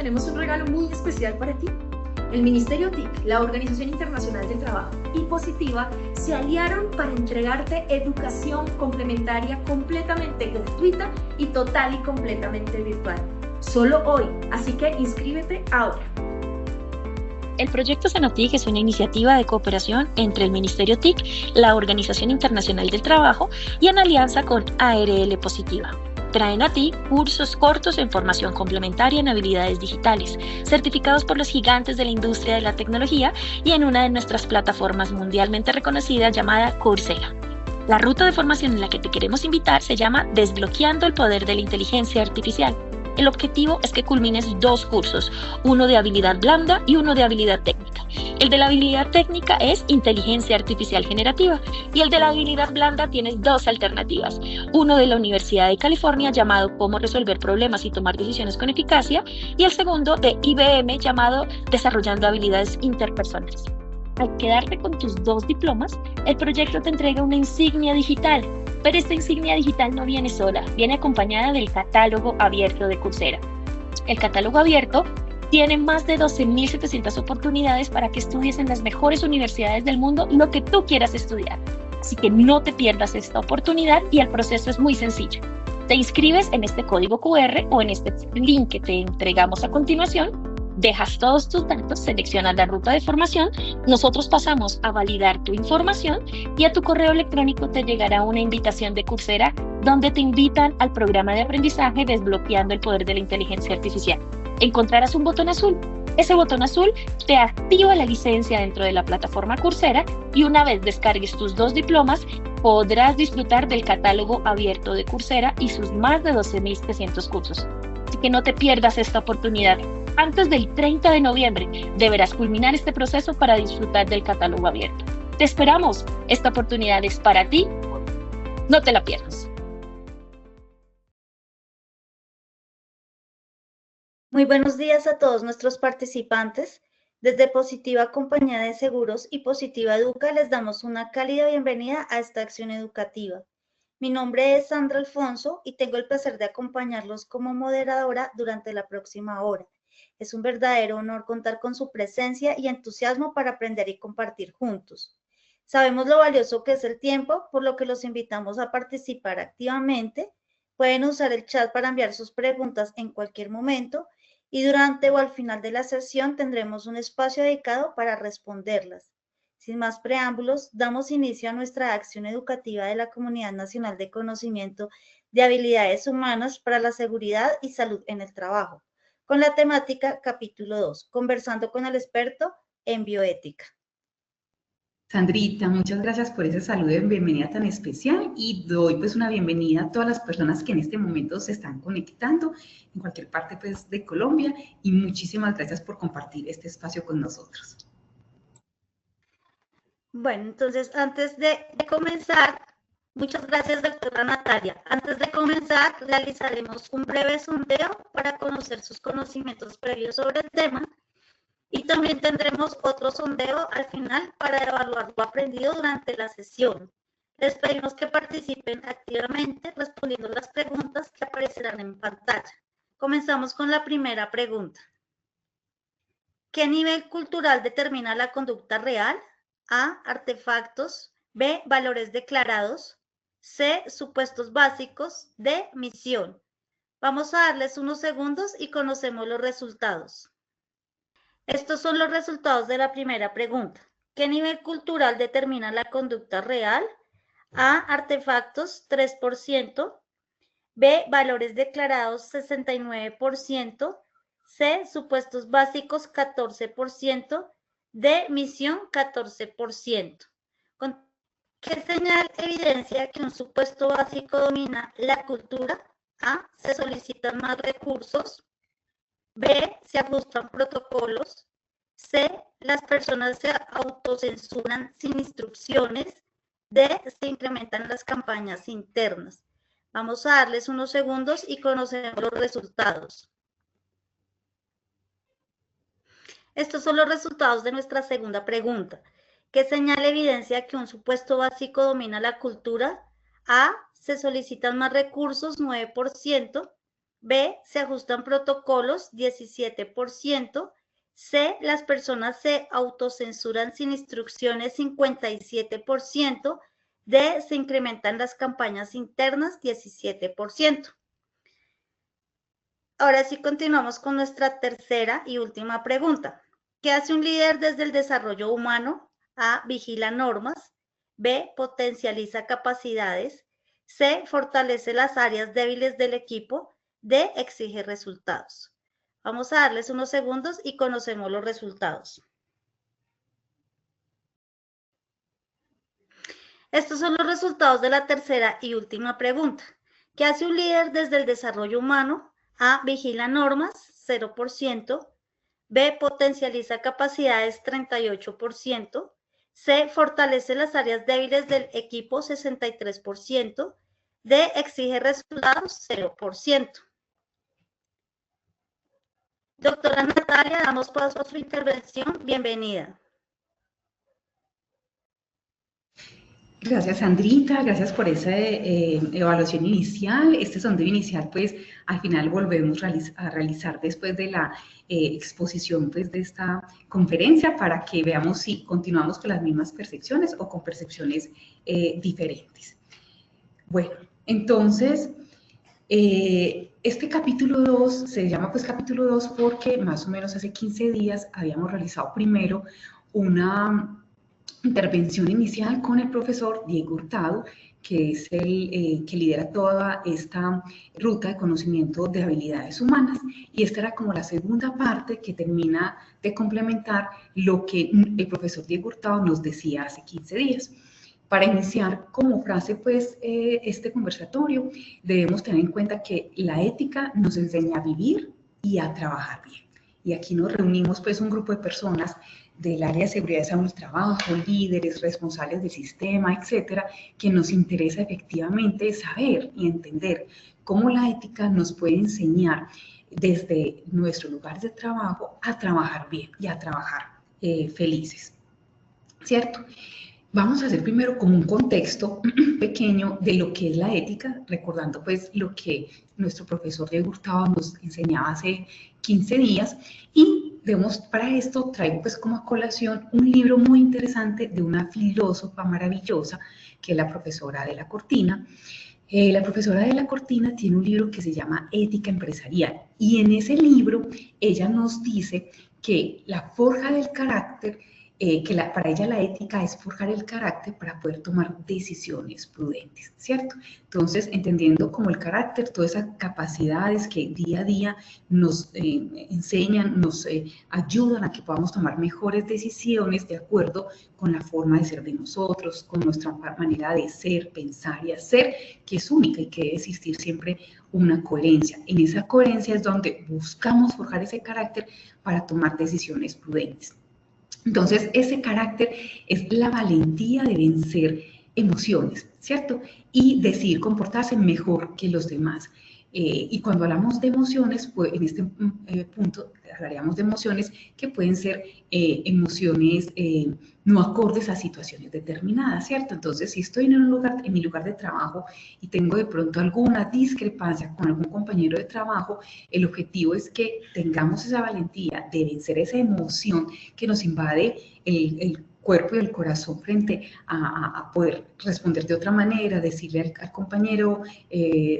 tenemos un regalo muy especial para ti. El Ministerio TIC, la Organización Internacional del Trabajo y Positiva se aliaron para entregarte educación complementaria completamente gratuita y total y completamente virtual. Solo hoy, así que inscríbete ahora. El proyecto Sanotic es una iniciativa de cooperación entre el Ministerio TIC, la Organización Internacional del Trabajo y en alianza con ARL Positiva. Traen a ti cursos cortos en formación complementaria en habilidades digitales, certificados por los gigantes de la industria de la tecnología y en una de nuestras plataformas mundialmente reconocidas llamada Coursera. La ruta de formación en la que te queremos invitar se llama Desbloqueando el Poder de la Inteligencia Artificial. El objetivo es que culmines 2 cursos, uno de habilidad blanda y uno de habilidad técnica. El de la habilidad técnica es Inteligencia Artificial Generativa y el de la habilidad blanda tienes 2 alternativas. Uno de la Universidad de California llamado Cómo resolver problemas y tomar decisiones con eficacia y el segundo de IBM llamado Desarrollando habilidades interpersonales. Al quedarte con tus 2 diplomas, el proyecto te entrega una insignia digital. Pero esta insignia digital no viene sola, viene acompañada del catálogo abierto de Coursera. El catálogo abierto tiene más de 12.700 oportunidades para que estudies en las mejores universidades del mundo lo que tú quieras estudiar. Así que no te pierdas esta oportunidad y el proceso es muy sencillo. Te inscribes en este código QR o en este link que te entregamos a continuación. Dejas todos tus datos, seleccionas la ruta de formación, nosotros pasamos a validar tu información y a tu correo electrónico te llegará una invitación de Coursera donde te invitan al programa de aprendizaje Desbloqueando el Poder de la Inteligencia Artificial. Encontrarás un botón azul. Ese botón azul te activa la licencia dentro de la plataforma Coursera y una vez descargues tus 2 diplomas, podrás disfrutar del catálogo abierto de Coursera y sus más de 12.700 cursos. Así que no te pierdas esta oportunidad. Antes del 30 de noviembre deberás culminar este proceso para disfrutar del catálogo abierto. ¡Te esperamos! Esta oportunidad es para ti. No te la pierdas. Muy buenos días a todos nuestros participantes. Desde Positiva Compañía de Seguros y Positiva Educa les damos una cálida bienvenida a esta acción educativa. Mi nombre es Sandra Alfonso y tengo el placer de acompañarlos como moderadora durante la próxima hora. Es un verdadero honor contar con su presencia y entusiasmo para aprender y compartir juntos. Sabemos lo valioso que es el tiempo, por lo que los invitamos a participar activamente. Pueden usar el chat para enviar sus preguntas en cualquier momento y durante o al final de la sesión tendremos un espacio dedicado para responderlas. Sin más preámbulos, damos inicio a nuestra acción educativa de la Comunidad Nacional de Conocimiento de Habilidades Humanas para la Seguridad y Salud en el Trabajo, con la temática capítulo 2, conversando con el experto en bioética. Sandrita, muchas gracias por ese saludo de bienvenida tan especial y doy pues una bienvenida a todas las personas que en este momento se están conectando en cualquier parte pues de Colombia y muchísimas gracias por compartir este espacio con nosotros. Bueno, entonces antes de comenzar, muchas gracias, doctora Natalia. Antes de comenzar, realizaremos un breve sondeo para conocer sus conocimientos previos sobre el tema y también tendremos otro sondeo al final para evaluar lo aprendido durante la sesión. Les pedimos que participen activamente respondiendo las preguntas que aparecerán en pantalla. Comenzamos con la primera pregunta. ¿Qué nivel cultural determina la conducta real? A, artefactos. B, valores declarados. C, supuestos básicos. D, misión. Vamos a darles unos segundos y conocemos los resultados. Estos son los resultados de la primera pregunta. ¿Qué nivel cultural determina la conducta real? A, artefactos, 3%. B, valores declarados, 69%. C, supuestos básicos, 14%. D, misión, 14%. ¿Con qué señal evidencia que un supuesto básico domina la cultura? A, se solicitan más recursos. B, se ajustan protocolos. C, las personas se autocensuran sin instrucciones. D, se incrementan las campañas internas. Vamos a darles unos segundos y conocemos los resultados. Estos son los resultados de nuestra segunda pregunta. ¿Qué señal evidencia que un supuesto básico domina la cultura? A, se solicitan más recursos, 9%. B, se ajustan protocolos, 17%. C, las personas se autocensuran sin instrucciones, 57%. D, se incrementan las campañas internas, 17%. Ahora sí continuamos con nuestra tercera y última pregunta. ¿Qué hace un líder desde el desarrollo humano? A, vigila normas. B, potencializa capacidades. C, fortalece las áreas débiles del equipo. D, exige resultados. Vamos a darles unos segundos y conocemos los resultados. Estos son los resultados de la tercera y última pregunta. ¿Qué hace un líder desde el desarrollo humano? A, vigila normas, 0%. B, potencializa capacidades, 38%. C, fortalece las áreas débiles del equipo, 63%. D, exige resultados, 0%. Doctora Natalia, damos paso a su intervención. Bienvenida. Gracias, Sandrita, gracias por esa evaluación inicial. Este sondeo inicial, pues, al final volvemos a realizar después de la exposición, pues, de esta conferencia para que veamos si continuamos con las mismas percepciones o con percepciones diferentes. Bueno, entonces, este capítulo 2 se llama, pues, capítulo 2 porque más o menos hace 15 días habíamos realizado primero una intervención inicial con el profesor Diego Hurtado, que es el que lidera toda esta ruta de conocimiento de habilidades humanas, y esta era como la segunda parte que termina de complementar lo que el profesor Diego Hurtado nos decía hace 15 días. Para iniciar como frase, pues, este conversatorio, debemos tener en cuenta que la ética nos enseña a vivir y a trabajar bien. Y aquí nos reunimos, pues, un grupo de personas del área de seguridad de salud del trabajo, líderes, responsables del sistema, etcétera, que nos interesa efectivamente saber y entender cómo la ética nos puede enseñar desde nuestros lugares de trabajo a trabajar bien y a trabajar felices, ¿cierto? Vamos a hacer primero como un contexto pequeño de lo que es la ética, recordando pues lo que nuestro profesor Diego Hurtado nos enseñaba hace 15 días, y para esto traigo pues como a colación un libro muy interesante de una filósofa maravillosa que es la profesora de la Cortina. La profesora de la Cortina tiene un libro que se llama Ética Empresarial, y en ese libro ella nos dice que la forja del carácter, para ella la ética es forjar el carácter para poder tomar decisiones prudentes, ¿cierto? Entonces, entendiendo como el carácter, todas esas capacidades que día a día nos enseñan, nos ayudan a que podamos tomar mejores decisiones de acuerdo con la forma de ser de nosotros, con nuestra manera de ser, pensar y hacer, que es única y que debe existir siempre una coherencia. En esa coherencia es donde buscamos forjar ese carácter para tomar decisiones prudentes. Entonces, ese carácter es la valentía de vencer emociones, ¿cierto? Y decidir comportarse mejor que los demás. Y cuando hablamos de emociones, pues en este punto hablaríamos de emociones que pueden ser emociones no acordes a situaciones determinadas, ¿cierto? Entonces, si estoy en mi lugar de trabajo y tengo de pronto alguna discrepancia con algún compañero de trabajo, el objetivo es que tengamos esa valentía de vencer esa emoción que nos invade el cuerpo y el corazón frente a poder responder de otra manera, decirle al compañero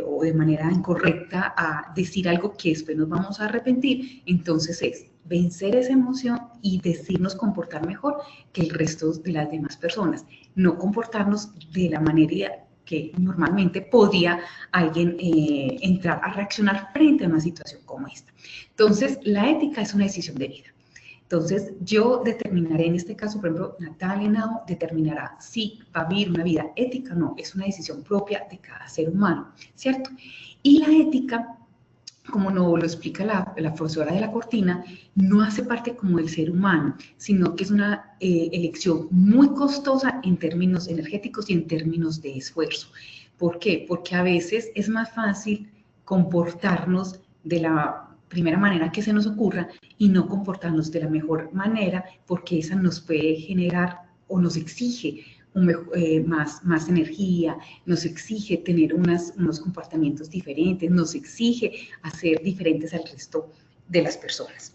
o de manera incorrecta a decir algo que después nos vamos a arrepentir. Entonces es vencer esa emoción y decirnos comportar mejor que el resto de las demás personas, no comportarnos de la manera que normalmente podría alguien entrar a reaccionar frente a una situación como esta. Entonces, la ética es una decisión de vida. Entonces, yo determinaré, en este caso, por ejemplo, Natalia Henao determinará si va a vivir una vida ética o no. Es una decisión propia de cada ser humano, ¿cierto? Y la ética, como nos lo explica la profesora de la Cortina, no hace parte como del ser humano, sino que es una elección muy costosa en términos energéticos y en términos de esfuerzo. ¿Por qué? Porque a veces es más fácil comportarnos de la primera manera que se nos ocurra y no comportarnos de la mejor manera, porque esa nos puede generar o nos exige más energía, nos exige tener unos comportamientos diferentes, nos exige hacer diferentes al resto de las personas.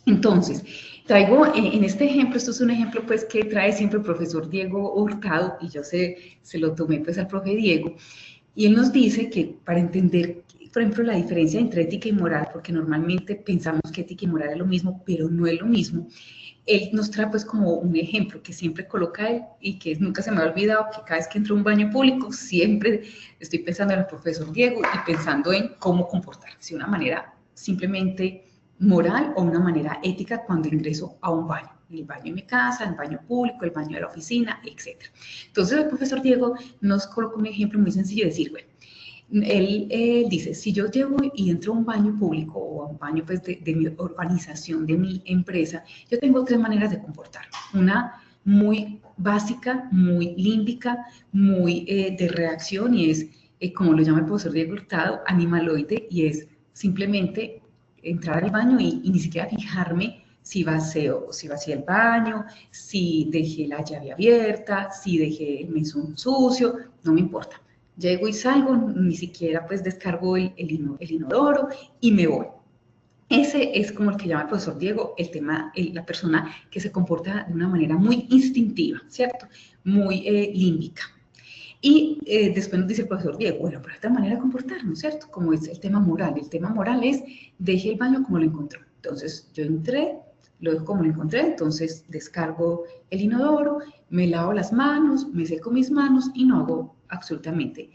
Entonces, traigo en este ejemplo, esto es un ejemplo pues que trae siempre el profesor Diego Hurtado, y yo se lo tomé pues al profe Diego, y él nos dice que para entender, por ejemplo, la diferencia entre ética y moral, porque normalmente pensamos que ética y moral es lo mismo, pero no es lo mismo, él nos trae pues como un ejemplo que siempre coloca él y que nunca se me ha olvidado, que cada vez que entro a un baño público siempre estoy pensando en el profesor Diego y pensando en cómo comportarse de una manera simplemente moral o una manera ética cuando ingreso a un baño. El baño en mi casa, el baño público, el baño de la oficina, etc. Entonces el profesor Diego nos colocó un ejemplo muy sencillo de decir, bueno, él dice, si yo llego y entro a un baño público o a un baño pues, de mi organización, de mi empresa, yo tengo 3 maneras de comportarme. Una muy básica, muy límbica, muy de reacción, y es, como lo llama el profesor Diego Hurtado, animaloide, y es simplemente entrar al baño y ni siquiera fijarme si vacío el baño, si dejé la llave abierta, si dejé el mesón sucio, no me importa. Llego y salgo, ni siquiera pues descargo el inodoro y me voy. Ese es como el que llama el profesor Diego, la persona que se comporta de una manera muy instintiva, ¿cierto? Muy límbica. Y después nos dice el profesor Diego, bueno, pero otra manera de comportarnos, ¿cierto? Como es el tema moral. El tema moral es, deje el baño como lo encontró. Entonces, yo entré, lo dejo como lo encontré, entonces descargo el inodoro, me lavo las manos, me seco mis manos y no hago absolutamente,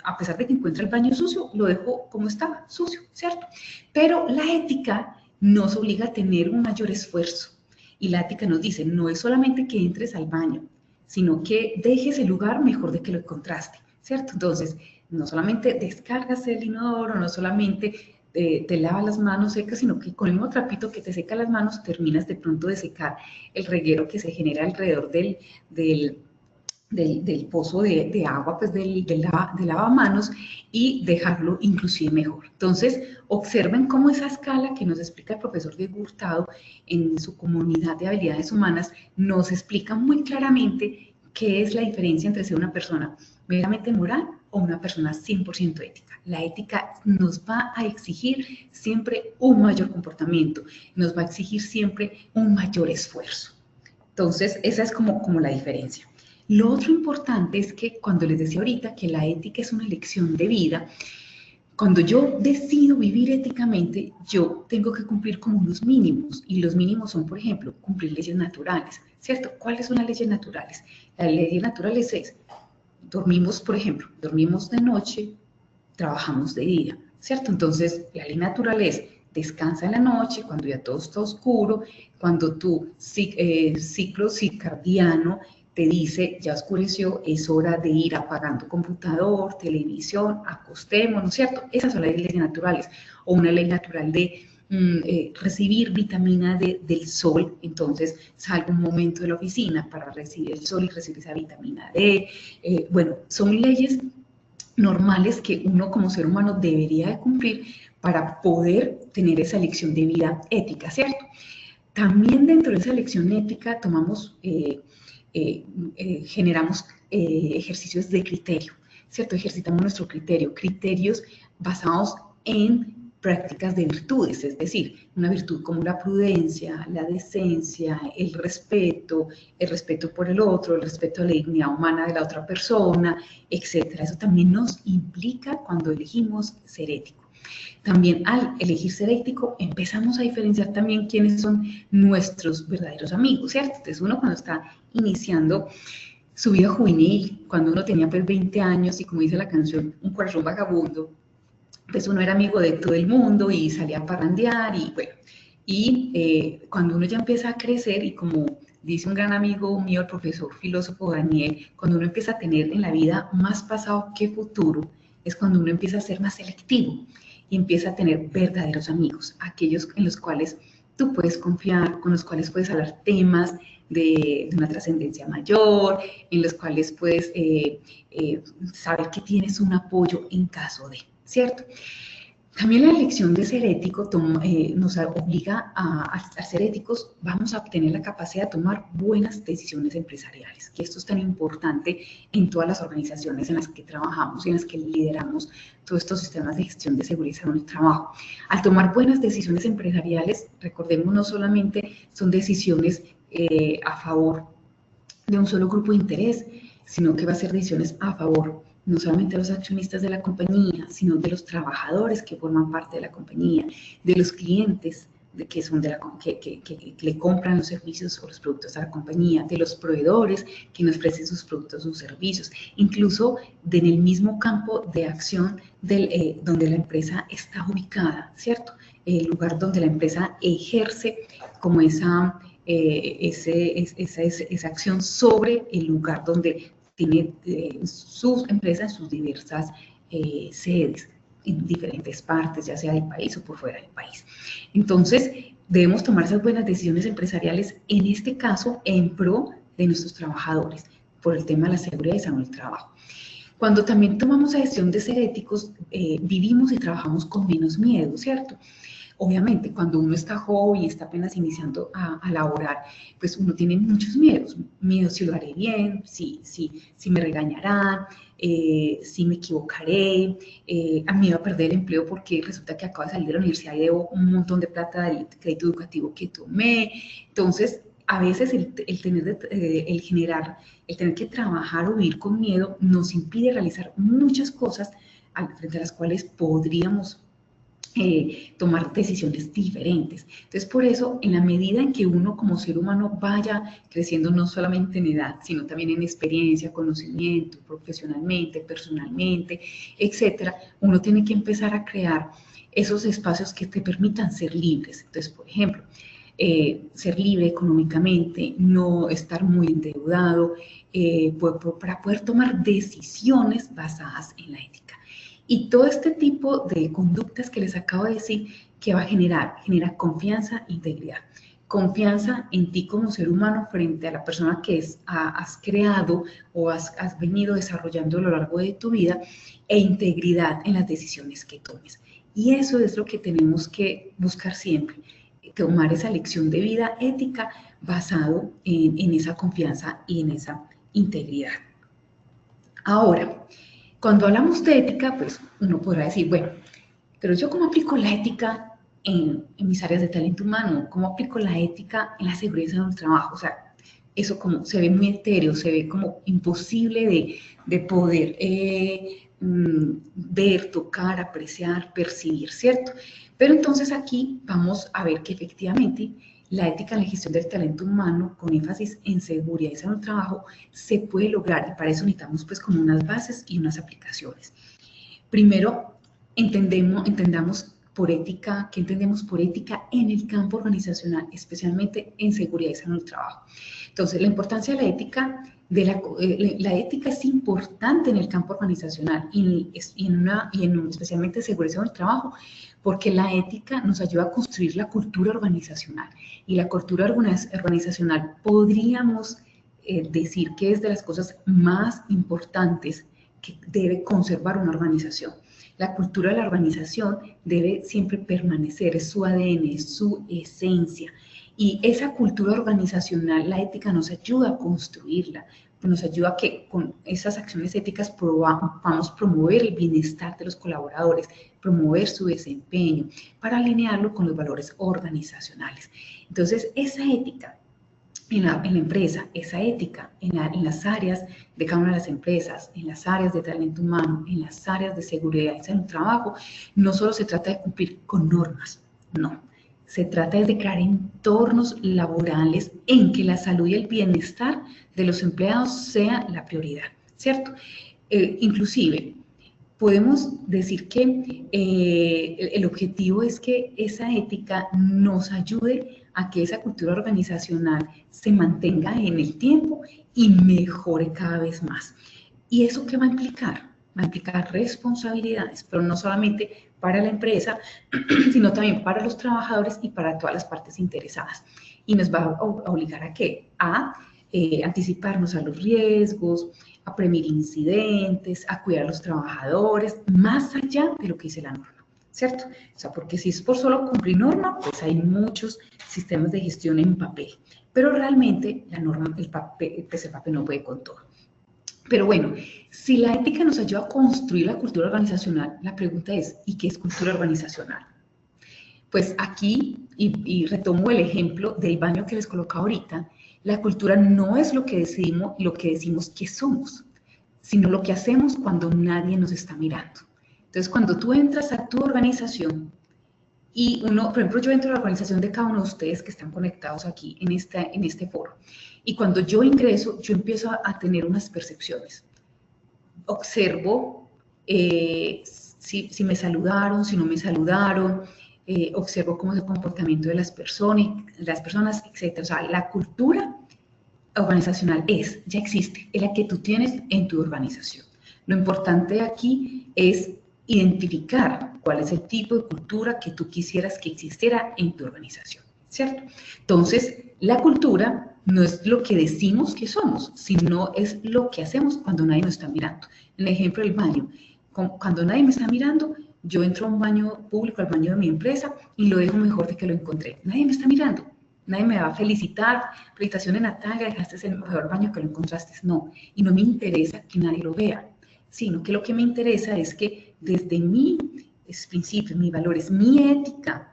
a pesar de que encuentre el baño sucio, lo dejo como estaba, sucio, ¿cierto? Pero la ética nos obliga a tener un mayor esfuerzo. Y la ética nos dice, no es solamente que entres al baño, sino que dejes el lugar mejor de que lo encontraste, ¿cierto? Entonces, no solamente descargas el inodoro, no solamente te lavas las manos secas, sino que con el mismo trapito que te seca las manos, terminas de pronto de secar el reguero que se genera alrededor del pozo de agua, pues del lavamanos, y dejarlo inclusive mejor. Entonces, observen cómo esa escala que nos explica el profesor Diego Hurtado en su comunidad de habilidades humanas nos explica muy claramente qué es la diferencia entre ser una persona meramente moral o una persona 100% ética. La ética nos va a exigir siempre un mayor comportamiento, nos va a exigir siempre un mayor esfuerzo. Entonces, esa es como la diferencia. Lo otro importante es que cuando les decía ahorita que la ética es una elección de vida, cuando yo decido vivir éticamente, yo tengo que cumplir con unos mínimos, y los mínimos son, por ejemplo, cumplir leyes naturales, ¿cierto? ¿Cuáles son las leyes naturales? Las leyes naturales es, dormimos, por ejemplo, dormimos de noche, trabajamos de día, ¿cierto? Entonces, la ley natural es, descansa en la noche, cuando ya todo está oscuro, cuando tu ciclo circadiano te dice, ya oscureció, es hora de ir apagando computador, televisión, acostémonos, ¿cierto? Esas son las leyes naturales. O una ley natural de recibir vitamina D del sol, entonces salgo un momento de la oficina para recibir el sol y recibir esa vitamina D. Bueno, son leyes normales que uno como ser humano debería de cumplir para poder tener esa elección de vida ética, ¿cierto? También dentro de esa elección ética tomamos... generamos ejercicios de criterio, ¿cierto? Ejercitamos nuestro criterio, criterios basados en prácticas de virtudes, es decir, una virtud como la prudencia, la decencia, el respeto por el otro, el respeto a la dignidad humana de la otra persona, etc. Eso también nos implica cuando elegimos ser ético. También al elegir ser ético empezamos a diferenciar también quiénes son nuestros verdaderos amigos, ¿cierto? Entonces uno cuando está iniciando su vida juvenil, cuando uno tenía pues 20 años y como dice la canción, un corazón vagabundo, pues uno era amigo de todo el mundo y salía a parrandear y bueno, y cuando uno ya empieza a crecer y como dice un gran amigo mío, el profesor filósofo Daniel, cuando uno empieza a tener en la vida más pasado que futuro, es cuando uno empieza a ser más selectivo y empieza a tener verdaderos amigos, aquellos en los cuales tú puedes confiar, con los cuales puedes hablar temas de una trascendencia mayor, en los cuales puedes saber que tienes un apoyo en caso de, ¿cierto? También la elección de ser ético nos obliga a ser éticos, vamos a obtener la capacidad de tomar buenas decisiones empresariales, que esto es tan importante en todas las organizaciones en las que trabajamos y en las que lideramos todos estos sistemas de gestión de seguridad y salud en el trabajo. Al tomar buenas decisiones empresariales, recordemos, no solamente son decisiones a favor de un solo grupo de interés, sino que va a ser decisiones a favor no solamente de los accionistas de la compañía, sino de los trabajadores que forman parte de la compañía, de los clientes que le compran los servicios o los productos a la compañía, de los proveedores que nos ofrecen sus productos o servicios, incluso en el mismo campo de acción donde la empresa está ubicada, ¿cierto? El lugar donde la empresa ejerce como esa acción sobre el lugar donde tiene sus empresas, sus diversas sedes en diferentes partes, ya sea del país o por fuera del país. Entonces, debemos tomar esas buenas decisiones empresariales, en este caso, en pro de nuestros trabajadores, por el tema de la seguridad y salud del trabajo. Cuando también tomamos la decisión de ser éticos, vivimos y trabajamos con menos miedo, ¿cierto? Obviamente, cuando uno está joven y está apenas iniciando a laborar, pues uno tiene muchos miedos. Miedos si lo haré bien, si me regañarán, si me equivocaré, a miedo a perder el empleo porque resulta que acabo de salir de la universidad y debo un montón de plata del crédito educativo que tomé. Entonces, a veces el tener que trabajar o vivir con miedo nos impide realizar muchas cosas frente a las cuales podríamos tomar decisiones diferentes. Entonces, por eso, en la medida en que uno como ser humano vaya creciendo no solamente en edad, sino también en experiencia, conocimiento, profesionalmente, personalmente, etcétera, uno tiene que empezar a crear esos espacios que te permitan ser libres. Entonces, por ejemplo, ser libre económicamente, no estar muy endeudado, para poder tomar decisiones basadas en la ética. Y todo este tipo de conductas que les acabo de decir, que va a genera confianza e integridad. Confianza en ti como ser humano frente a la persona que has creado o has venido desarrollando a lo largo de tu vida, e integridad en las decisiones que tomes. Y eso es lo que tenemos que buscar siempre, tomar esa lección de vida ética basado en esa confianza y en esa integridad. Ahora, cuando hablamos de ética, pues uno podrá decir, bueno, pero yo ¿cómo aplico la ética en mis áreas de talento humano? ¿Cómo aplico la ética en la seguridad del trabajo? O sea, eso como se ve muy etéreo, se ve como imposible de poder ver, tocar, apreciar, percibir, ¿cierto? Pero entonces aquí vamos a ver que efectivamente la ética en la gestión del talento humano, con énfasis en seguridad y salud del trabajo, se puede lograr, y para eso necesitamos pues como unas bases y unas aplicaciones. Primero, entendamos por ética, ¿qué entendemos por ética en el campo organizacional, especialmente en seguridad y salud del trabajo? Entonces, la importancia de la ética, la ética es importante en el campo organizacional y especialmente seguridad y salud del trabajo, porque la ética nos ayuda a construir la cultura organizacional. Y la cultura organizacional podríamos decir que es de las cosas más importantes que debe conservar una organización. La cultura de la organización debe siempre permanecer, es su ADN, es su esencia. Y esa cultura organizacional, la ética nos ayuda a construirla, nos ayuda a que con esas acciones éticas podamos promover el bienestar de los colaboradores, promover su desempeño, para alinearlo con los valores organizacionales. Entonces, esa ética en la empresa, esa ética en las áreas de cada una de las empresas, en las áreas de talento humano, en las áreas de seguridad y salud del trabajo, no solo se trata de cumplir con normas, no. Se trata de crear entornos laborales en que la salud y el bienestar de los empleados sea la prioridad, ¿cierto? Inclusive, podemos decir que el objetivo es que esa ética nos ayude a que esa cultura organizacional se mantenga en el tiempo y mejore cada vez más. ¿Y eso qué va a implicar? Va a implicar responsabilidades, pero no solamente para la empresa, sino también para los trabajadores y para todas las partes interesadas. Y nos va a obligar a ¿qué? A anticiparnos a los riesgos, a prevenir incidentes, a cuidar a los trabajadores, más allá de lo que dice la norma. ¿cierto? O sea, porque si es por solo cumplir norma, pues hay muchos sistemas de gestión en papel, pero realmente la norma, el papel no puede con todo. Pero bueno, si la ética nos ayuda a construir la cultura organizacional, la pregunta es, ¿y qué es cultura organizacional? Pues aquí, y retomo el ejemplo del baño que les colocaba ahorita, la cultura no es lo que decimos que somos, sino lo que hacemos cuando nadie nos está mirando. Entonces, cuando tú entras a tu organización y por ejemplo, yo entro a la organización de cada uno de ustedes que están conectados aquí en este foro, y cuando yo ingreso, yo empiezo a tener unas percepciones. Observo si me saludaron, si no me saludaron, observo cómo es el comportamiento de las personas, etc. O sea, la cultura organizacional ya existe, es la que tú tienes en tu organización. Lo importante aquí es identificar cuál es el tipo de cultura que tú quisieras que existiera en tu organización, ¿cierto? Entonces, la cultura no es lo que decimos que somos, sino es lo que hacemos cuando nadie nos está mirando. En el ejemplo del baño, cuando nadie me está mirando, yo entro a un baño público, al baño de mi empresa, y lo dejo mejor de que lo encontré. Nadie me está mirando. Nadie me va a felicitar, felicitaciones Natalia, dejaste el mejor baño que lo encontraste. No, y no me interesa que nadie lo vea, sino que lo que me interesa es que desde mis principios, mis valores, mi ética,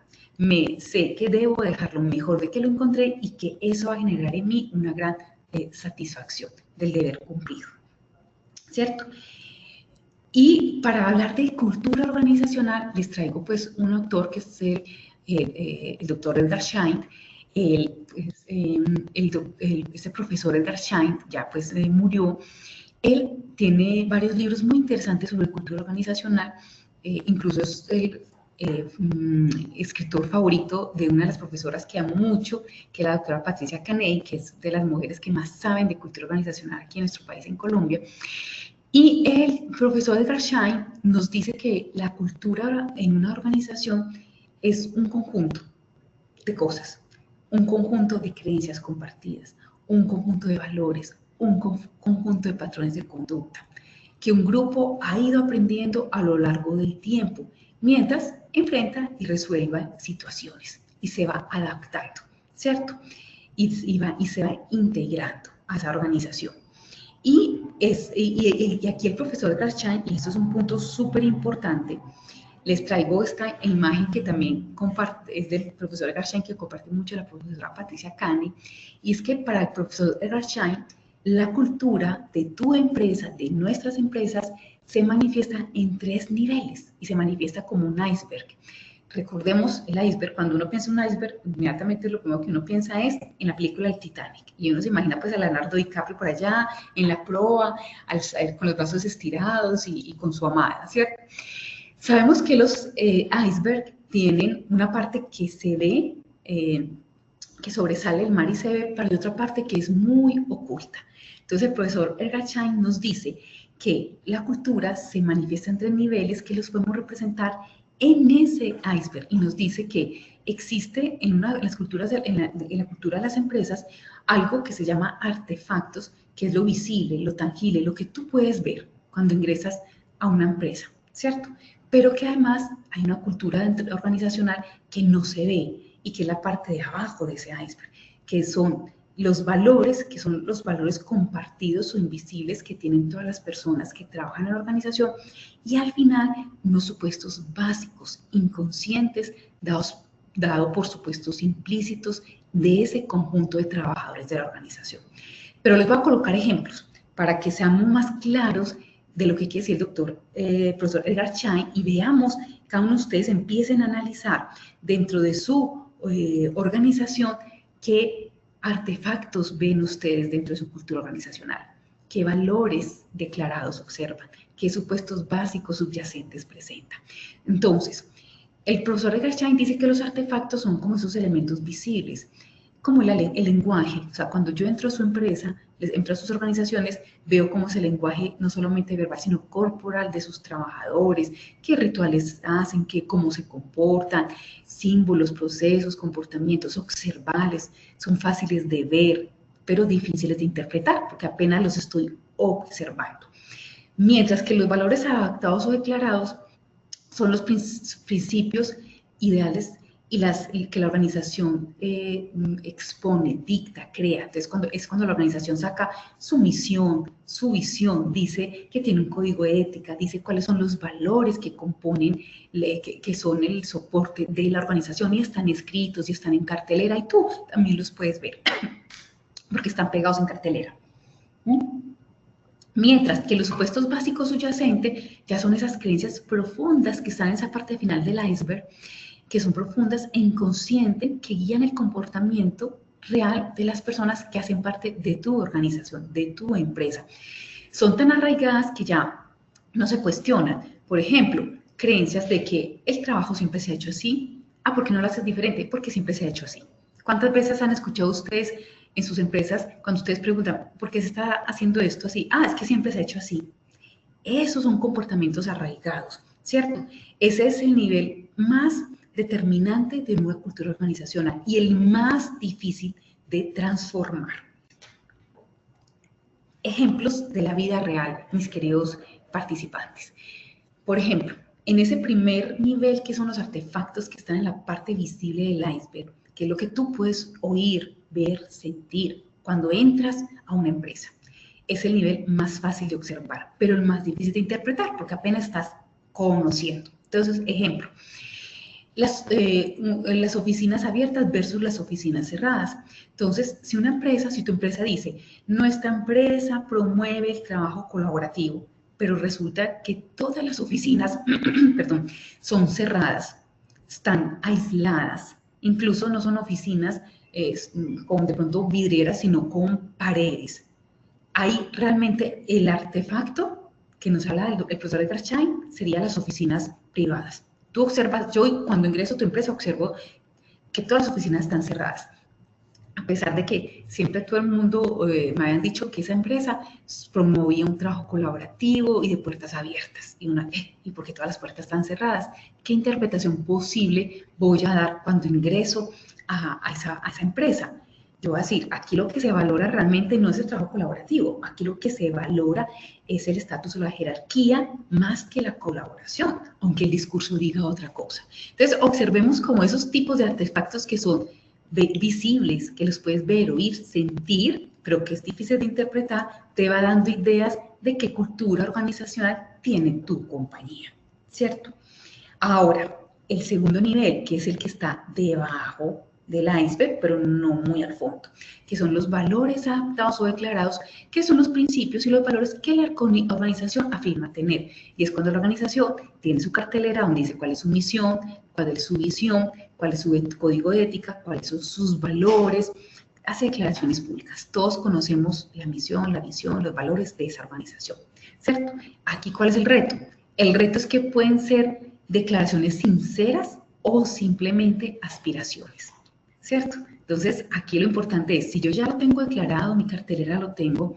sé que debo dejarlo mejor de que lo encontré y que eso va a generar en mí una gran satisfacción del deber cumplido, ¿cierto? Y para hablar de cultura organizacional, les traigo pues un autor que es el doctor Edgar Schein. Ese profesor Edgar Schein ya pues murió. Él tiene varios libros muy interesantes sobre cultura organizacional, incluso es el escritor favorito de una de las profesoras que amo mucho, que es la doctora Patricia Caney, que es de las mujeres que más saben de cultura organizacional aquí en nuestro país, en Colombia. Y el profesor Edgar Schein nos dice que la cultura en una organización es un conjunto de cosas, un conjunto de creencias compartidas, un conjunto de valores, un conjunto de patrones de conducta, que un grupo ha ido aprendiendo a lo largo del tiempo, mientras enfrenta y resuelva situaciones y se va adaptando, ¿cierto? Y se va integrando a esa organización. Y aquí el profesor Edgar Schein, y esto es un punto súper importante, les traigo esta imagen que también es del profesor Edgar Schein, que comparte mucho la profesora Patricia Caney, y es que para el profesor Edgar Schein, la cultura de tu empresa, de nuestras empresas, se manifiesta en 3 niveles y se manifiesta como un iceberg. Recordemos el iceberg, cuando uno piensa en un iceberg, inmediatamente lo primero que uno piensa es en la película del Titanic. Y uno se imagina pues a Leonardo DiCaprio por allá, en la proa, con los brazos estirados y con su amada, ¿cierto? Sabemos que los iceberg tienen una parte que se ve, que sobresale el mar y se ve, pero hay otra parte que es muy oculta. Entonces el profesor Edgar Schein nos dice que la cultura se manifiesta en 3 niveles que los podemos representar en ese iceberg, y nos dice que existe en la cultura de las empresas algo que se llama artefactos, que es lo visible, lo tangible, lo que tú puedes ver cuando ingresas a una empresa, ¿cierto? Pero que además hay una cultura organizacional que no se ve y que es la parte de abajo de ese iceberg, que son los valores, que son los valores compartidos o invisibles que tienen todas las personas que trabajan en la organización, y al final unos supuestos básicos, inconscientes, dado por supuestos implícitos de ese conjunto de trabajadores de la organización. Pero les voy a colocar ejemplos para que seamos más claros de lo que quiere decir el doctor, profesor Edgar Schein, y veamos, cada uno de ustedes empiecen a analizar dentro de su organización qué artefactos ven ustedes dentro de su cultura organizacional, qué valores declarados observan, qué supuestos básicos subyacentes presentan. Entonces, el profesor Edgar Schein dice que los artefactos son como esos elementos visibles, como el lenguaje. O sea, cuando yo entro a su empresa, entro a sus organizaciones, veo cómo es el lenguaje no solamente verbal, sino corporal de sus trabajadores, qué rituales hacen, cómo se comportan, símbolos, procesos, comportamientos observables, son fáciles de ver, pero difíciles de interpretar, porque apenas los estoy observando. Mientras que los valores adaptados o declarados son los principios ideales y que la organización expone, dicta, crea. Entonces, es cuando la organización saca su misión, su visión, dice que tiene un código de ética, dice cuáles son los valores que componen, que son el soporte de la organización y están escritos y están en cartelera y tú también los puedes ver porque están pegados en cartelera. Mientras que los supuestos básicos subyacentes ya son esas creencias profundas que están en esa parte final del iceberg, que son profundas e inconscientes, que guían el comportamiento real de las personas que hacen parte de tu organización, de tu empresa. Son tan arraigadas que ya no se cuestionan. Por ejemplo, creencias de que el trabajo siempre se ha hecho así. ¿Por qué no lo haces diferente? Porque siempre se ha hecho así. ¿Cuántas veces han escuchado ustedes en sus empresas cuando ustedes preguntan, ¿por qué se está haciendo esto así? Es que siempre se ha hecho así. Esos son comportamientos arraigados, ¿cierto? Ese es el nivel más determinante de una cultura organizacional y el más difícil de transformar. Ejemplos de la vida real, mis queridos participantes. Por ejemplo, en ese primer nivel, que son los artefactos que están en la parte visible del iceberg, que es lo que tú puedes oír, ver, sentir cuando entras a una empresa. Es el nivel más fácil de observar, pero el más difícil de interpretar, porque apenas estás conociendo. Entonces, ejemplo, las oficinas abiertas versus las oficinas cerradas. Entonces, si tu empresa dice, nuestra empresa promueve el trabajo colaborativo, pero resulta que todas las oficinas, son cerradas, están aisladas, incluso no son oficinas con de pronto vidrieras, sino con paredes. Hay realmente el artefacto que nos habla el profesor Edgar Schein, serían las oficinas privadas. Tú observas, yo cuando ingreso a tu empresa observo que todas las oficinas están cerradas. A pesar de que siempre todo el mundo me habían dicho que esa empresa promovía un trabajo colaborativo y de puertas abiertas. ¿Y por qué todas las puertas están cerradas? ¿Qué interpretación posible voy a dar cuando ingreso a esa empresa? Yo voy a decir, aquí lo que se valora realmente no es el trabajo colaborativo, aquí lo que se valora es el estatus o la jerarquía más que la colaboración, aunque el discurso diga otra cosa. Entonces, observemos como esos tipos de artefactos que son visibles, que los puedes ver, oír, sentir, pero que es difícil de interpretar, te va dando ideas de qué cultura organizacional tiene tu compañía, ¿cierto? Ahora, el segundo nivel, que es el que está debajo del iceberg, pero no muy al fondo, que son los valores adaptados o declarados, que son los principios y los valores que la organización afirma tener. Y es cuando la organización tiene su cartelera donde dice cuál es su misión, cuál es su visión, cuál es su código de ética, cuáles son sus valores, hace declaraciones públicas. Todos conocemos la misión, la visión, los valores de esa organización, ¿cierto? Aquí, ¿cuál es el reto? El reto es que pueden ser declaraciones sinceras o simplemente aspiraciones, ¿cierto? Entonces, aquí lo importante es, si yo ya lo tengo declarado, mi cartelera lo tengo,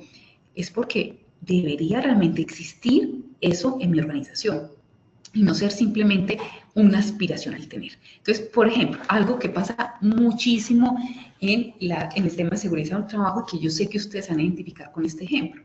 es porque debería realmente existir eso en mi organización y no ser simplemente una aspiración al tener. Entonces, por ejemplo, algo que pasa muchísimo en el tema de seguridad del trabajo, que yo sé que ustedes van a identificar con este ejemplo.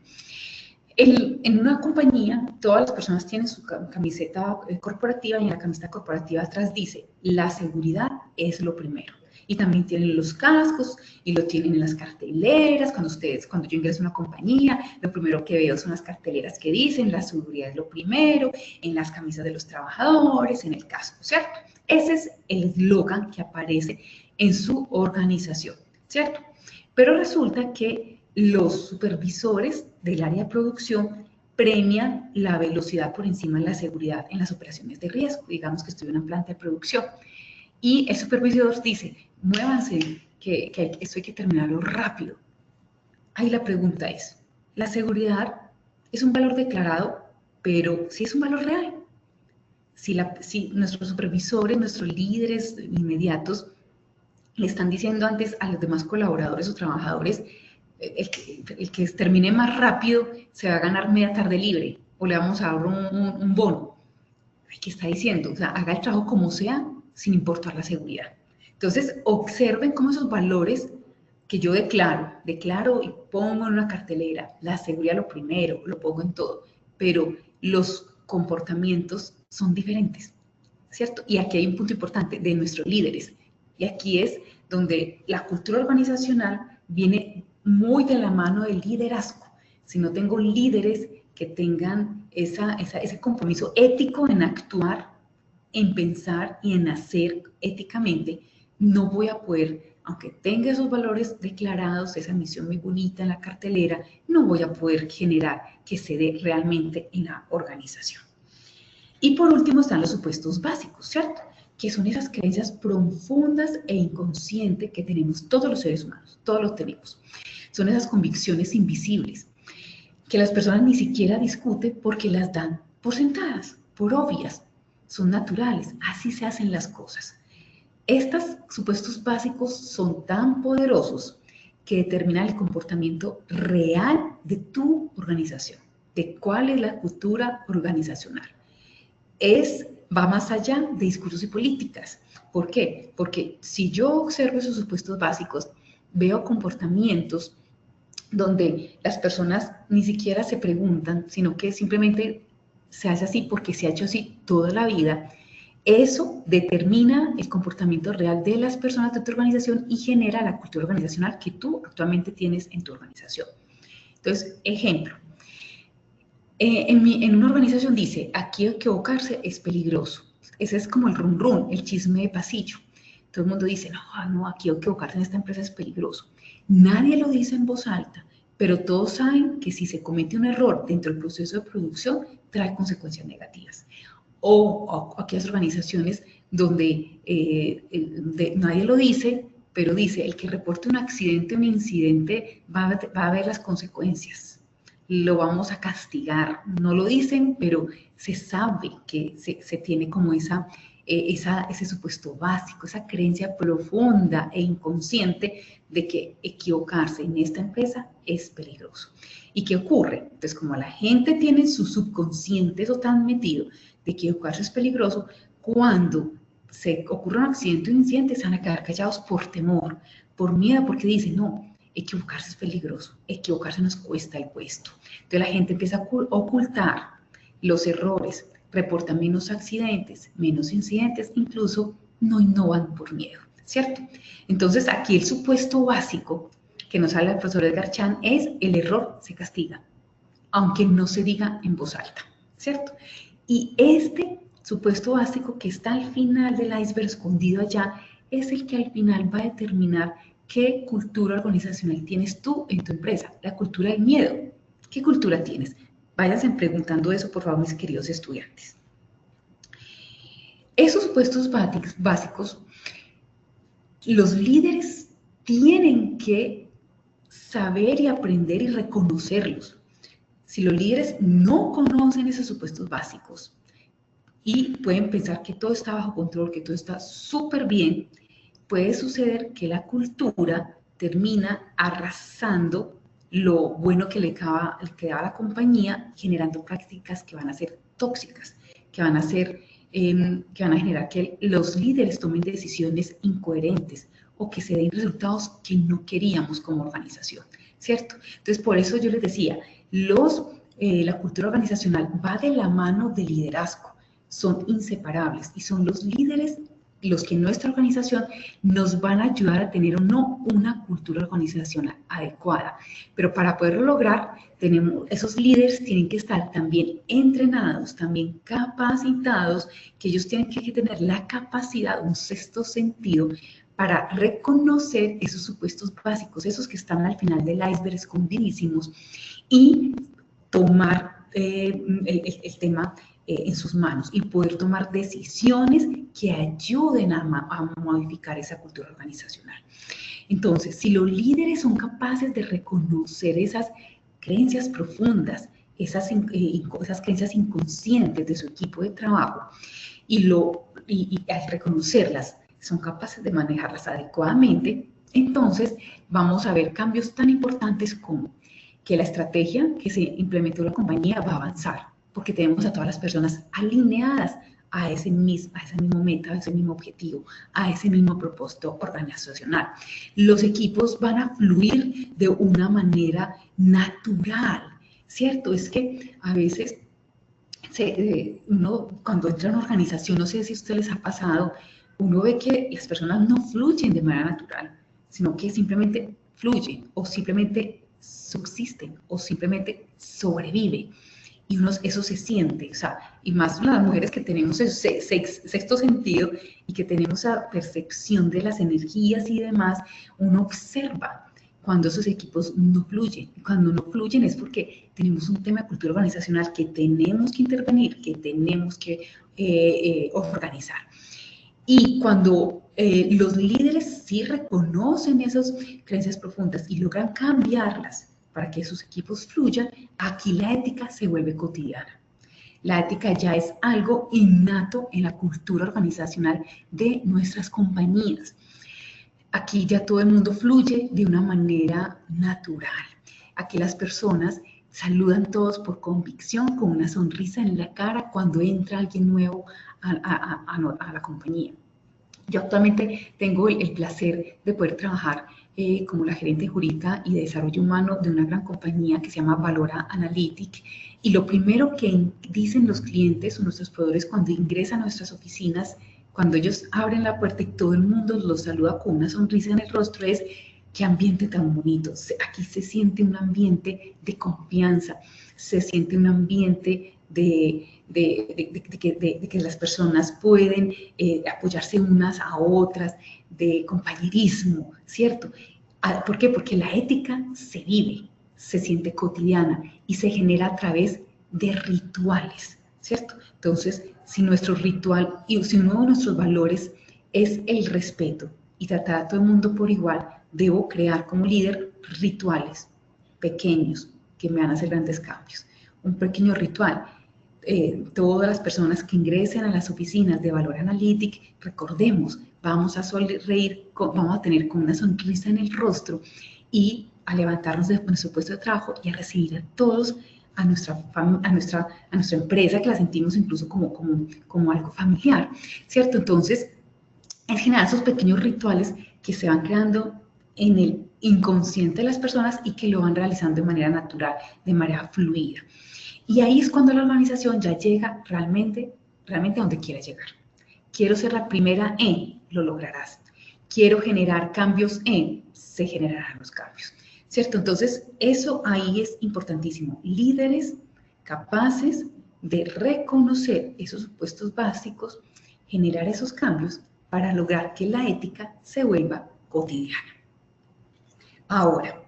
En una compañía, todas las personas tienen su camiseta corporativa y en la camiseta corporativa atrás dice, la seguridad es lo primero. Y también tienen los cascos y lo tienen en las carteleras. Cuando yo ingreso a una compañía, lo primero que veo son las carteleras que dicen la seguridad es lo primero, en las camisas de los trabajadores, en el casco, ¿cierto? Ese es el eslogan que aparece en su organización, ¿cierto? Pero resulta que los supervisores del área de producción premian la velocidad por encima de la seguridad en las operaciones de riesgo. Digamos que estoy en una planta de producción y el supervisor dice, muévanse, que esto hay que terminarlo rápido. Ahí la pregunta es, ¿la seguridad es un valor declarado, pero sí es un valor real? Si nuestros supervisores, nuestros líderes inmediatos le están diciendo antes a los demás colaboradores o trabajadores, el que termine más rápido se va a ganar media tarde libre o le vamos a dar un bono. ¿Qué está diciendo? O sea, haga el trabajo como sea, sin importar la seguridad. Entonces, observen cómo esos valores que yo declaro y pongo en una cartelera, la seguridad lo primero, lo pongo en todo, pero los comportamientos son diferentes. ¿cierto? Y aquí hay un punto importante de nuestros líderes. Y aquí es donde la cultura organizacional viene muy de la mano del liderazgo. Si no tengo líderes que tengan ese compromiso ético en actuar, en pensar y en hacer éticamente, no voy a poder, aunque tenga esos valores declarados, esa misión muy bonita en la cartelera, no voy a poder generar que se dé realmente en la organización. Y por último están los supuestos básicos, ¿cierto? Que son esas creencias profundas e inconscientes que tenemos todos los seres humanos, todos los tenemos. Son esas convicciones invisibles que las personas ni siquiera discuten porque las dan por sentadas, por obvias, son naturales, así se hacen las cosas. Estos supuestos básicos son tan poderosos que determinan el comportamiento real de tu organización, de cuál es la cultura organizacional. Va más allá de discursos y políticas. ¿Por qué? Porque si yo observo esos supuestos básicos, veo comportamientos donde las personas ni siquiera se preguntan, sino que simplemente se hace así porque se ha hecho así toda la vida. Eso determina el comportamiento real de las personas de tu organización y genera la cultura organizacional que tú actualmente tienes en tu organización. Entonces, ejemplo. En una organización dice, aquí equivocarse es peligroso. Ese es como el rum rum, el chisme de pasillo. Todo el mundo dice, no, aquí equivocarse en esta empresa es peligroso. Nadie lo dice en voz alta, pero todos saben que si se comete un error dentro del proceso de producción, trae consecuencias negativas. O aquellas organizaciones donde nadie lo dice, pero dice, el que reporte un accidente o un incidente va a ver las consecuencias. Lo vamos a castigar. No lo dicen, pero se sabe que se tiene como ese supuesto básico, esa creencia profunda e inconsciente de que equivocarse en esta empresa es peligroso. ¿Y qué ocurre? Entonces, como la gente tiene su subconsciente eso tan metido de que equivocarse es peligroso, cuando se ocurre un accidente o un incidente, se van a quedar callados por temor, por miedo, porque dicen, no, equivocarse es peligroso, equivocarse nos cuesta el puesto. Entonces la gente empieza a ocultar los errores, reporta menos accidentes, menos incidentes, incluso no innovan por miedo, ¿cierto? Entonces aquí el supuesto básico que nos habla el profesor Edgar Chan es el error se castiga, aunque no se diga en voz alta, ¿cierto? Y este supuesto básico que está al final del iceberg escondido allá es el que al final va a determinar qué cultura organizacional tienes tú en tu empresa, la cultura del miedo. ¿Qué cultura tienes? Váyanse preguntando eso, por favor, mis queridos estudiantes. Esos supuestos básicos, los líderes tienen que saber y aprender y reconocerlos. Si los líderes no conocen esos supuestos básicos y pueden pensar que todo está bajo control, que todo está súper bien, puede suceder que la cultura termina arrasando lo bueno que le da a la compañía, generando prácticas que van a ser tóxicas, que van a generar que los líderes tomen decisiones incoherentes o que se den resultados que no queríamos como organización, ¿cierto? Entonces, por eso yo les decía, la cultura organizacional va de la mano del liderazgo, son inseparables y son los líderes los que en nuestra organización nos van a ayudar a tener o no una cultura organizacional adecuada. Pero para poderlo lograr, esos líderes tienen que estar también entrenados, también capacitados, que ellos tienen que tener la capacidad, un sexto sentido, para reconocer esos supuestos básicos, esos que están al final del iceberg escondidísimos, y tomar el tema en sus manos y poder tomar decisiones que ayuden a modificar esa cultura organizacional. Entonces, si los líderes son capaces de reconocer esas creencias profundas, esas creencias inconscientes de su equipo de trabajo y al reconocerlas son capaces de manejarlas adecuadamente, entonces vamos a ver cambios tan importantes como que la estrategia que se implementó en la compañía va a avanzar, porque tenemos a todas las personas alineadas a esa misma meta, a ese mismo objetivo, a ese mismo propósito organizacional. Los equipos van a fluir de una manera natural, ¿cierto? Es que a veces uno cuando entra a una organización, no sé si a ustedes les ha pasado, uno ve que las personas no fluyen de manera natural, sino que simplemente fluyen o simplemente subsisten o simplemente sobreviven. Y eso se siente, o sea, y más las mujeres que tenemos ese sexto sentido y que tenemos esa percepción de las energías y demás, uno observa cuando esos equipos no fluyen. Cuando no fluyen es porque tenemos un tema de cultura organizacional que tenemos que intervenir, que tenemos que organizar. Y cuando los líderes sí reconocen esas creencias profundas y logran cambiarlas para que sus equipos fluyan, aquí la ética se vuelve cotidiana. La ética ya es algo innato en la cultura organizacional de nuestras compañías. Aquí ya todo el mundo fluye de una manera natural. Aquí las personas saludan todos por convicción, con una sonrisa en la cara cuando entra alguien nuevo a la compañía. Yo actualmente tengo el placer de poder trabajar como la gerente jurídica y de desarrollo humano de una gran compañía que se llama Valora Analytic. Y lo primero que dicen los clientes o nuestros proveedores cuando ingresan a nuestras oficinas, cuando ellos abren la puerta y todo el mundo los saluda con una sonrisa en el rostro, es: qué ambiente tan bonito. Aquí se siente un ambiente de confianza, se siente un ambiente de que las personas pueden apoyarse unas a otras, de compañerismo, ¿cierto? ¿Por qué? Porque la ética se vive, se siente cotidiana y se genera a través de rituales, ¿cierto? Entonces, si nuestro ritual y si uno de nuestros valores es el respeto y tratar a todo el mundo por igual, debo crear como líder rituales pequeños que me van a hacer grandes cambios. Un pequeño ritual. Todas las personas que ingresen a las oficinas de Valora Analytic, recordemos, vamos a sonreír, vamos a tener con una sonrisa en el rostro y a levantarnos de nuestro puesto de trabajo y a recibir a todos a nuestra empresa, que la sentimos incluso como algo familiar, ¿cierto? Entonces, en general, esos pequeños rituales que se van creando en el inconsciente de las personas y que lo van realizando de manera natural, de manera fluida. Y ahí es cuando la organización ya llega realmente a donde quiera llegar. Quiero ser la primera en, lo lograrás. Quiero generar cambios en, se generarán los cambios, ¿cierto? Entonces, eso ahí es importantísimo. Líderes capaces de reconocer esos supuestos básicos, generar esos cambios para lograr que la ética se vuelva cotidiana. Ahora,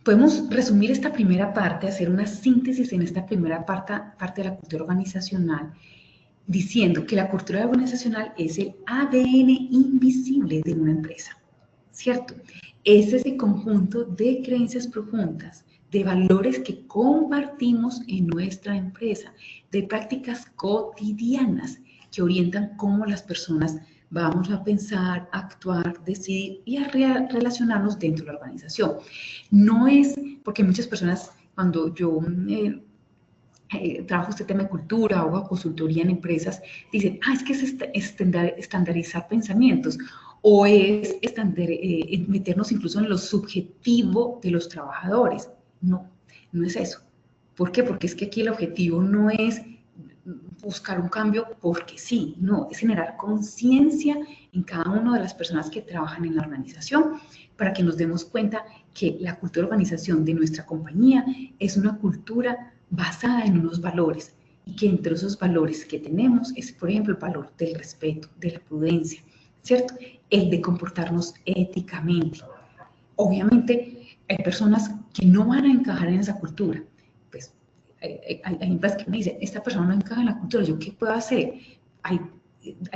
podemos resumir esta primera parte, hacer una síntesis en esta primera parte de la cultura organizacional, diciendo que la cultura organizacional es el ADN invisible de una empresa, ¿cierto? Es ese conjunto de creencias profundas, de valores que compartimos en nuestra empresa, de prácticas cotidianas que orientan cómo las personas vamos a pensar, actuar, decidir y a relacionarnos dentro de la organización. No es porque muchas personas, cuando yo trabajo este tema de cultura o hago consultoría en empresas, dicen, es que es estandarizar pensamientos o es meternos incluso en lo subjetivo de los trabajadores. No, no es eso. ¿Por qué? Porque es que aquí el objetivo no es buscar un cambio porque sí, no, es generar conciencia en cada una de las personas que trabajan en la organización para que nos demos cuenta que la cultura de organización de nuestra compañía es una cultura basada en unos valores y que entre esos valores que tenemos es, por ejemplo, el valor del respeto, de la prudencia, ¿cierto? El de comportarnos éticamente. Obviamente hay personas que no van a encajar en esa cultura. Pues hay empresas que me dicen, esta persona no encaja en la cultura, ¿yo qué puedo hacer? Hay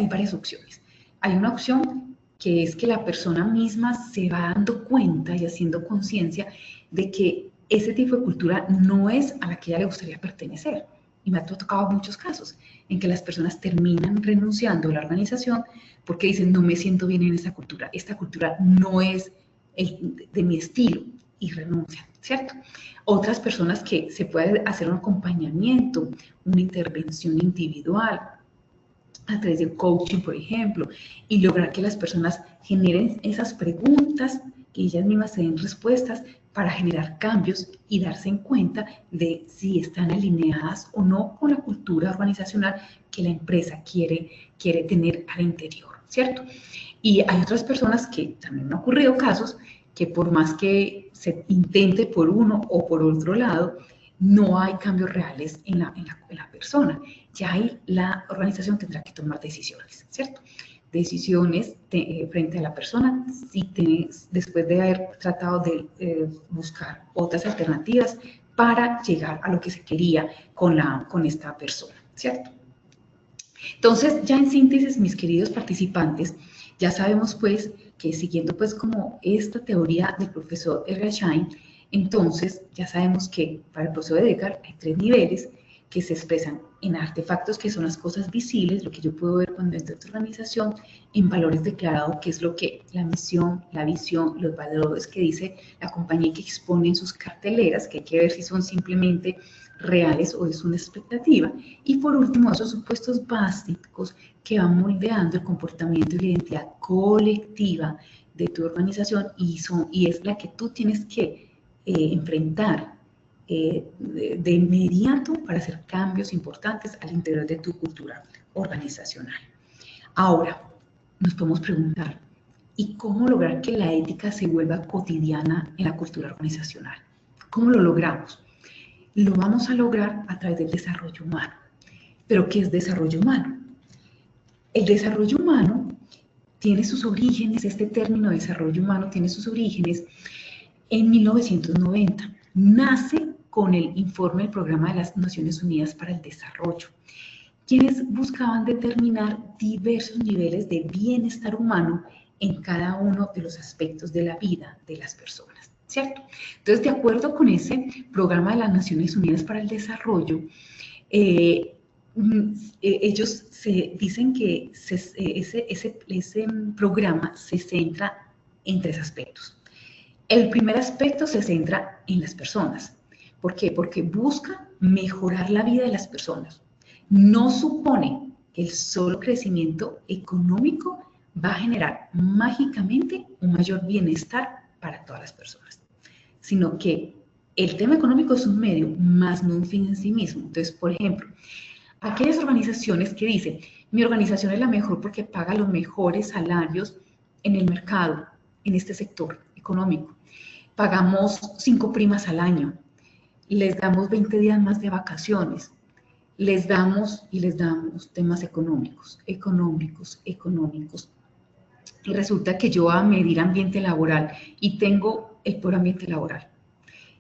varias opciones. Hay una opción que es que la persona misma se va dando cuenta y haciendo conciencia de que ese tipo de cultura no es a la que a ella le gustaría pertenecer. Y me ha tocado muchos casos en que las personas terminan renunciando a la organización porque dicen, no me siento bien en esta cultura no es de mi estilo, y renuncian, ¿cierto? Otras personas que se puede hacer un acompañamiento, una intervención individual, a través del coaching, por ejemplo, y lograr que las personas generen esas preguntas que ellas mismas se den respuestas para generar cambios y darse en cuenta de si están alineadas o no con la cultura organizacional que la empresa quiere tener al interior, ¿cierto? Y hay otras personas que también han ocurrido casos que por más que se intente por uno o por otro lado, no hay cambios reales en la persona. Ya ahí la organización tendrá que tomar decisiones, ¿cierto? Decisiones frente a la persona, después de haber tratado de buscar otras alternativas para llegar a lo que se quería con esta persona, ¿cierto? Entonces, ya en síntesis, mis queridos participantes, ya sabemos pues que siguiendo pues como esta teoría del profesor Edgar Schein, entonces ya sabemos que para el profesor Edgar hay 3 niveles que se expresan en artefactos, que son las cosas visibles, lo que yo puedo ver cuando entro a otra organización, en valores declarados, que es lo que la misión, la visión, los valores que dice la compañía que expone en sus carteleras, que hay que ver si son simplemente reales o es una expectativa. Y por último, esos supuestos básicos que van moldeando el comportamiento y la identidad colectiva de tu organización y es la que tú tienes que enfrentar de inmediato para hacer cambios importantes al interior de tu cultura organizacional. Ahora, nos podemos preguntar, ¿y cómo lograr que la ética se vuelva cotidiana en la cultura organizacional? ¿Cómo lo logramos? Lo vamos a lograr a través del desarrollo humano. ¿Pero qué es desarrollo humano? El desarrollo humano tiene sus orígenes, este término de desarrollo humano tiene sus orígenes en 1990. Nace con el informe del Programa de las Naciones Unidas para el Desarrollo, quienes buscaban determinar diversos niveles de bienestar humano en cada uno de los aspectos de la vida de las personas, ¿cierto? Entonces, de acuerdo con ese Programa de las Naciones Unidas para el Desarrollo, ellos dicen que ese programa se centra en 3 aspectos. El primer aspecto se centra en las personas. ¿Por qué? Porque busca mejorar la vida de las personas. No supone que el solo crecimiento económico va a generar mágicamente un mayor bienestar para todas las personas, sino que el tema económico es un medio, más no un fin en sí mismo. Entonces, por ejemplo, aquellas organizaciones que dicen, mi organización es la mejor porque paga los mejores salarios en el mercado, en este sector económico. Pagamos 5 primas al año, les damos 20 días más de vacaciones, les damos temas económicos. Y resulta que yo a medir ambiente laboral y tengo el peor ambiente laboral.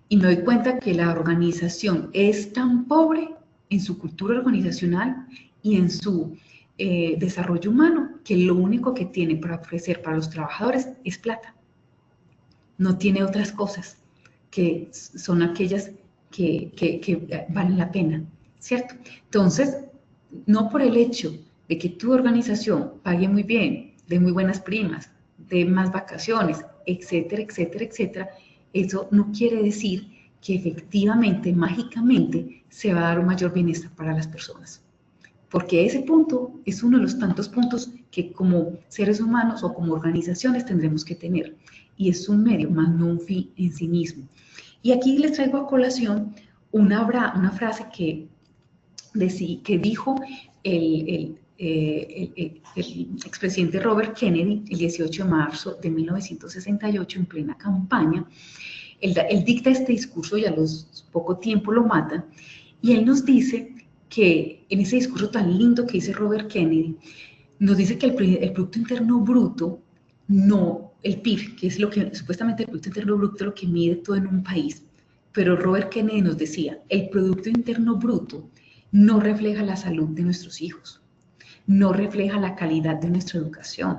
Y me doy cuenta que la organización es tan pobre en su cultura organizacional y en su desarrollo humano que lo único que tiene para ofrecer para los trabajadores es plata. No tiene otras cosas que son aquellas que valen la pena, ¿cierto? Entonces, no por el hecho de que tu organización pague muy bien, dé muy buenas primas, dé más vacaciones, etcétera, etcétera, etcétera, eso no quiere decir que efectivamente, mágicamente, se va a dar un mayor bienestar para las personas. Porque ese punto es uno de los tantos puntos que como seres humanos o como organizaciones tendremos que tener. Y es un medio, más no un fin en sí mismo. Y aquí les traigo a colación una frase que dijo el expresidente Robert Kennedy el 18 de marzo de 1968 en plena campaña. Él dicta este discurso y a los poco tiempo lo matan. Y él nos dice que en ese discurso tan lindo que dice Robert Kennedy, nos dice que el Producto Interno Bruto, no el PIB, que es lo que supuestamente el Producto Interno Bruto lo que mide todo en un país, pero Robert Kennedy nos decía, el Producto Interno Bruto no refleja la salud de nuestros hijos, no refleja la calidad de nuestra educación,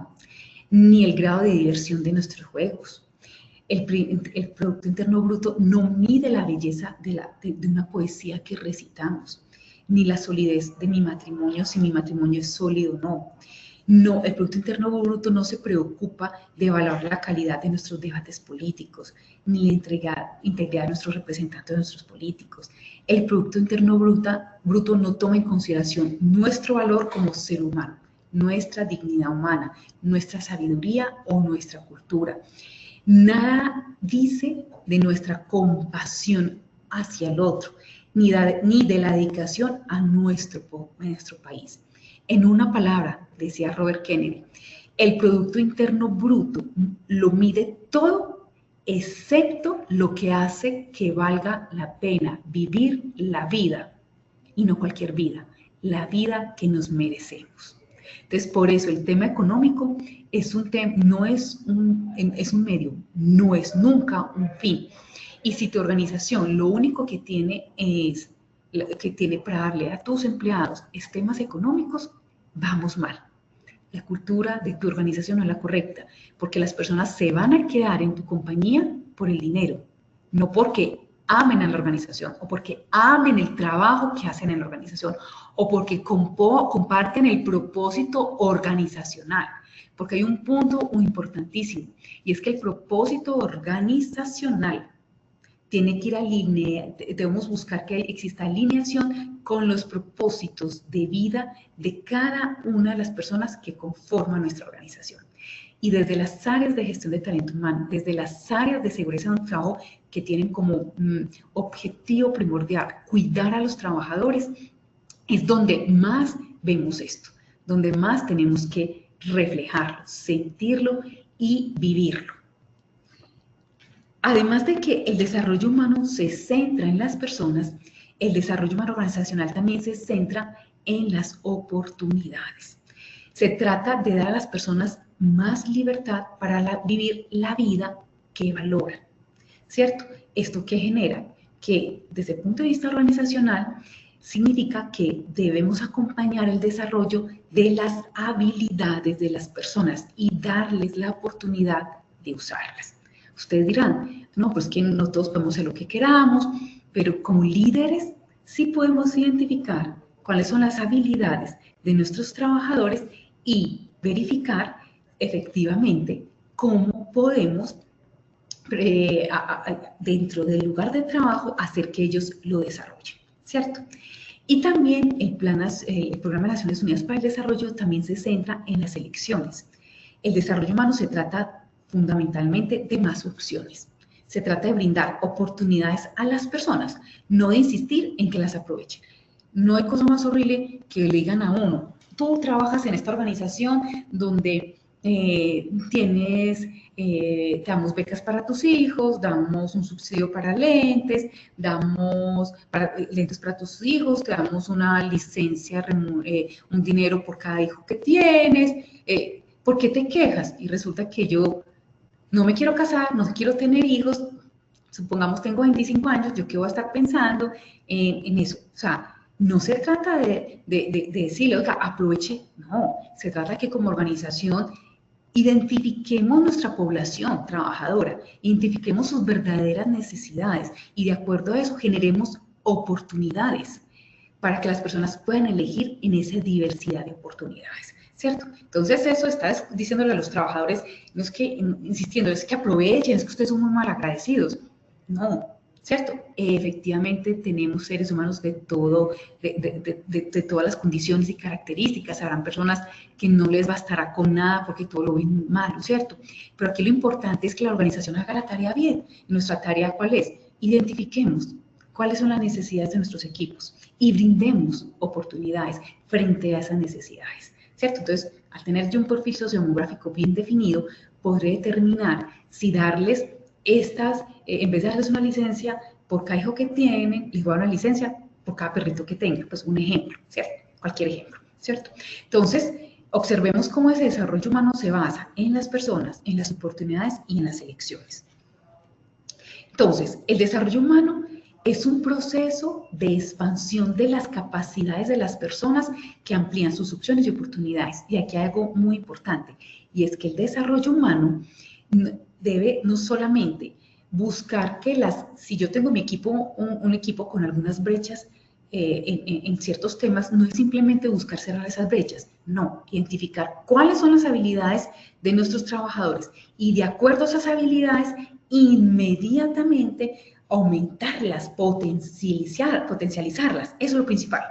ni el grado de diversión de nuestros juegos. El Producto Interno Bruto no mide la belleza de una poesía que recitamos, ni la solidez de mi matrimonio, si mi matrimonio es sólido o no. No, el Producto Interno Bruto no se preocupa de evaluar la calidad de nuestros debates políticos, ni de integrar a nuestros representantes de nuestros políticos. El Producto Interno Bruto no toma en consideración nuestro valor como ser humano, nuestra dignidad humana, nuestra sabiduría o nuestra cultura. Nada dice de nuestra compasión hacia el otro, ni de la dedicación a nuestro país. En una palabra, decía Robert Kennedy, el Producto Interno Bruto lo mide todo, excepto lo que hace que valga la pena vivir la vida, y no cualquier vida, la vida que nos merecemos. Entonces, por eso el tema económico es un tema, es un medio, no es nunca un fin. Y si tu organización lo único que tiene para darle a tus empleados es temas económicos, vamos mal. La cultura de tu organización no es la correcta, porque las personas se van a quedar en tu compañía por el dinero, no porque amen a la organización o porque amen el trabajo que hacen en la organización o porque comparten el propósito organizacional. Porque hay un punto muy importantísimo y es que el propósito organizacional tiene que ir alineado, debemos buscar que exista alineación con los propósitos de vida de cada una de las personas que conforman nuestra organización. Y desde las áreas de gestión de talento humano, desde las áreas de seguridad en el trabajo que tienen como objetivo primordial cuidar a los trabajadores, es donde más vemos esto, donde más tenemos que reflejarlo, sentirlo y vivirlo. Además de que el desarrollo humano se centra en las personas, el desarrollo humano organizacional también se centra en las oportunidades. Se trata de dar a las personas más libertad para vivir la vida que valoran, ¿cierto? ¿Esto qué genera? Que desde el punto de vista organizacional significa que debemos acompañar el desarrollo de las habilidades de las personas y darles la oportunidad de usarlas. Ustedes dirán, no, pues que no todos podemos hacer lo que queramos, pero como líderes sí podemos identificar cuáles son las habilidades de nuestros trabajadores y verificar efectivamente cómo podemos dentro del lugar de trabajo hacer que ellos lo desarrollen, ¿cierto? Y también el Programa de Naciones Unidas para el Desarrollo también se centra en las elecciones. El desarrollo humano se trata fundamentalmente de más opciones. Se trata de brindar oportunidades a las personas, no de insistir en que las aprovechen. No hay cosa más horrible que le digan a uno, tú trabajas en esta organización donde damos becas para tus hijos, damos un subsidio para lentes, damos lentes para tus hijos, te damos una licencia, un dinero por cada hijo que tienes. ¿Por qué te quejas? Y resulta que yo no me quiero casar, no quiero tener hijos, supongamos tengo 25 años, ¿yo qué voy a estar pensando en eso? O sea, no se trata de decirle, oiga, aproveche, no, se trata de que como organización identifiquemos nuestra población trabajadora, identifiquemos sus verdaderas necesidades y de acuerdo a eso generemos oportunidades para que las personas puedan elegir en esa diversidad de oportunidades, ¿cierto? Entonces eso está diciéndole a los trabajadores, no es que insistiendo, es que aprovechen, es que ustedes son muy mal agradecidos, no, ¿cierto? Efectivamente tenemos seres humanos de todo, de todas las condiciones y características. Habrán personas que no les bastará con nada porque todo lo ven malo, ¿cierto? Pero aquí lo importante es que la organización haga la tarea bien. ¿Nuestra tarea cuál es? Identifiquemos cuáles son las necesidades de nuestros equipos y brindemos oportunidades frente a esas necesidades, ¿cierto? Entonces, al tener yo un perfil sociodemográfico bien definido, podré determinar si darles en vez de darles una licencia por cada hijo que tienen, les voy a dar una licencia por cada perrito que tenga, pues un ejemplo, ¿cierto? Cualquier ejemplo, ¿cierto? Entonces, observemos cómo ese desarrollo humano se basa en las personas, en las oportunidades y en las elecciones. Entonces, el desarrollo humano es un proceso de expansión de las capacidades de las personas que amplían sus opciones y oportunidades. Y aquí hay algo muy importante, y es que el desarrollo humano debe no solamente buscar que si yo tengo mi equipo, un equipo con algunas brechas en ciertos temas, no es simplemente buscar cerrar esas brechas, no, identificar cuáles son las habilidades de nuestros trabajadores y de acuerdo a esas habilidades, inmediatamente aumentarlas, potencializarlas, eso es lo principal.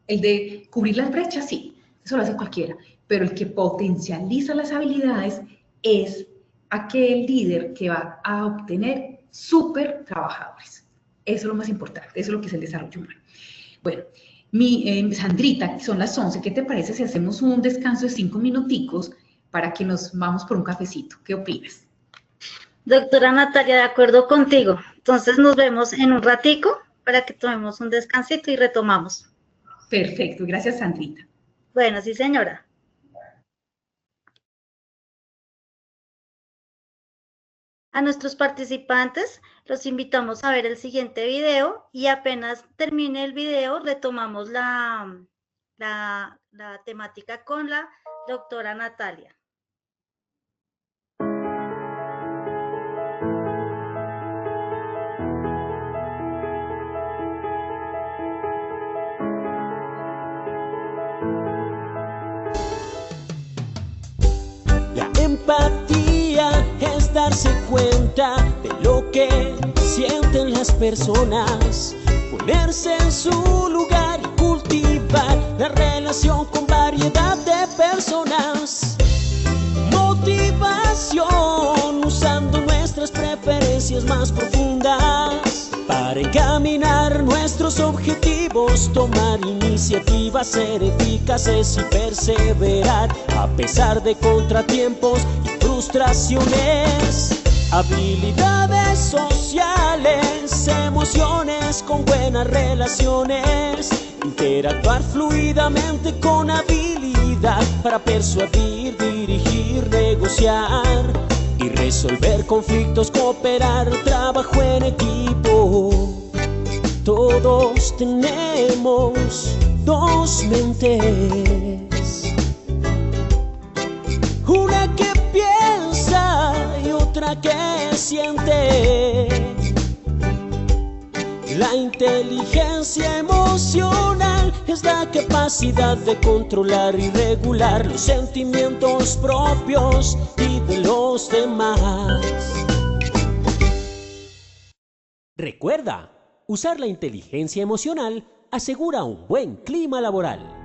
El de cubrir las brechas, sí, eso lo hace cualquiera, pero el que potencializa las habilidades es aquel líder que va a obtener súper trabajadores. Eso es lo más importante, eso es lo que es el desarrollo humano. Bueno, Sandrita, son las 11, ¿qué te parece si hacemos un descanso de 5 minuticos para que nos vamos por un cafecito? ¿Qué opinas? Doctora Natalia, de acuerdo contigo. Entonces nos vemos en un ratico para que tomemos un descansito y retomamos. Perfecto, gracias Sandrita. Bueno, sí señora. A nuestros participantes los invitamos a ver el siguiente video y apenas termine el video retomamos la temática con la doctora Natalia. Empatía es darse cuenta de lo que sienten las personas, ponerse en su lugar y cultivar la relación con variedad de personas. Motivación usando nuestras preferencias más profundas para encaminar nuestros objetivos, tomar iniciativas, ser eficaces y perseverar a pesar de contratiempos y frustraciones. Habilidades sociales, emociones con buenas relaciones, interactuar fluidamente con habilidad para persuadir, dirigir, negociar y resolver conflictos, cooperar, trabajo en equipo. Todos tenemos dos mentes, una que piensa y otra que siente. La inteligencia emocional es la capacidad de controlar y regular los sentimientos propios y de los demás. Recuerda, usar la inteligencia emocional asegura un buen clima laboral.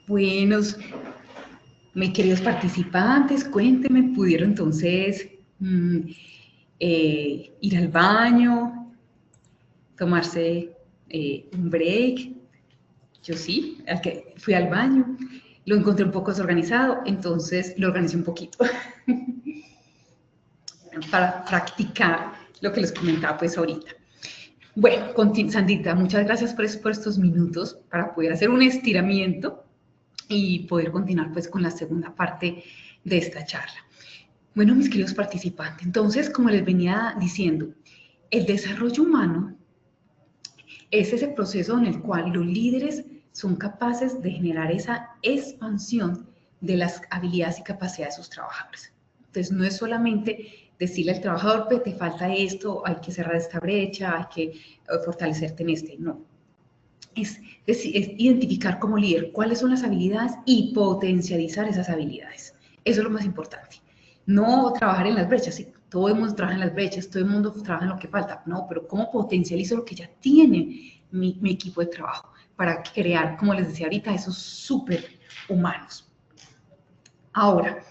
Buenos, mis queridos participantes, cuéntenme, ¿pudieron entonces ir al baño, tomarse un break? Yo sí, al que fui al baño, lo encontré un poco desorganizado, entonces lo organicé un poquito para practicar lo que les comentaba pues ahorita. Bueno, Sandrita, muchas gracias por estos minutos para poder hacer un estiramiento y poder continuar pues con la segunda parte de esta charla. Bueno, mis queridos participantes, entonces, como les venía diciendo, el desarrollo humano es ese proceso en el cual los líderes son capaces de generar esa expansión de las habilidades y capacidades de sus trabajadores. Entonces, no es solamente decirle al trabajador, pues te falta esto, hay que cerrar esta brecha, hay que fortalecerte en este, no. Es identificar como líder cuáles son las habilidades y potencializar esas habilidades. Eso es lo más importante. No trabajar en las brechas, sí, todo el mundo trabaja en las brechas, todo el mundo trabaja en lo que falta, no, pero cómo potencializo lo que ya tiene mi equipo de trabajo para crear, como les decía ahorita, esos súper humanos. Ahora,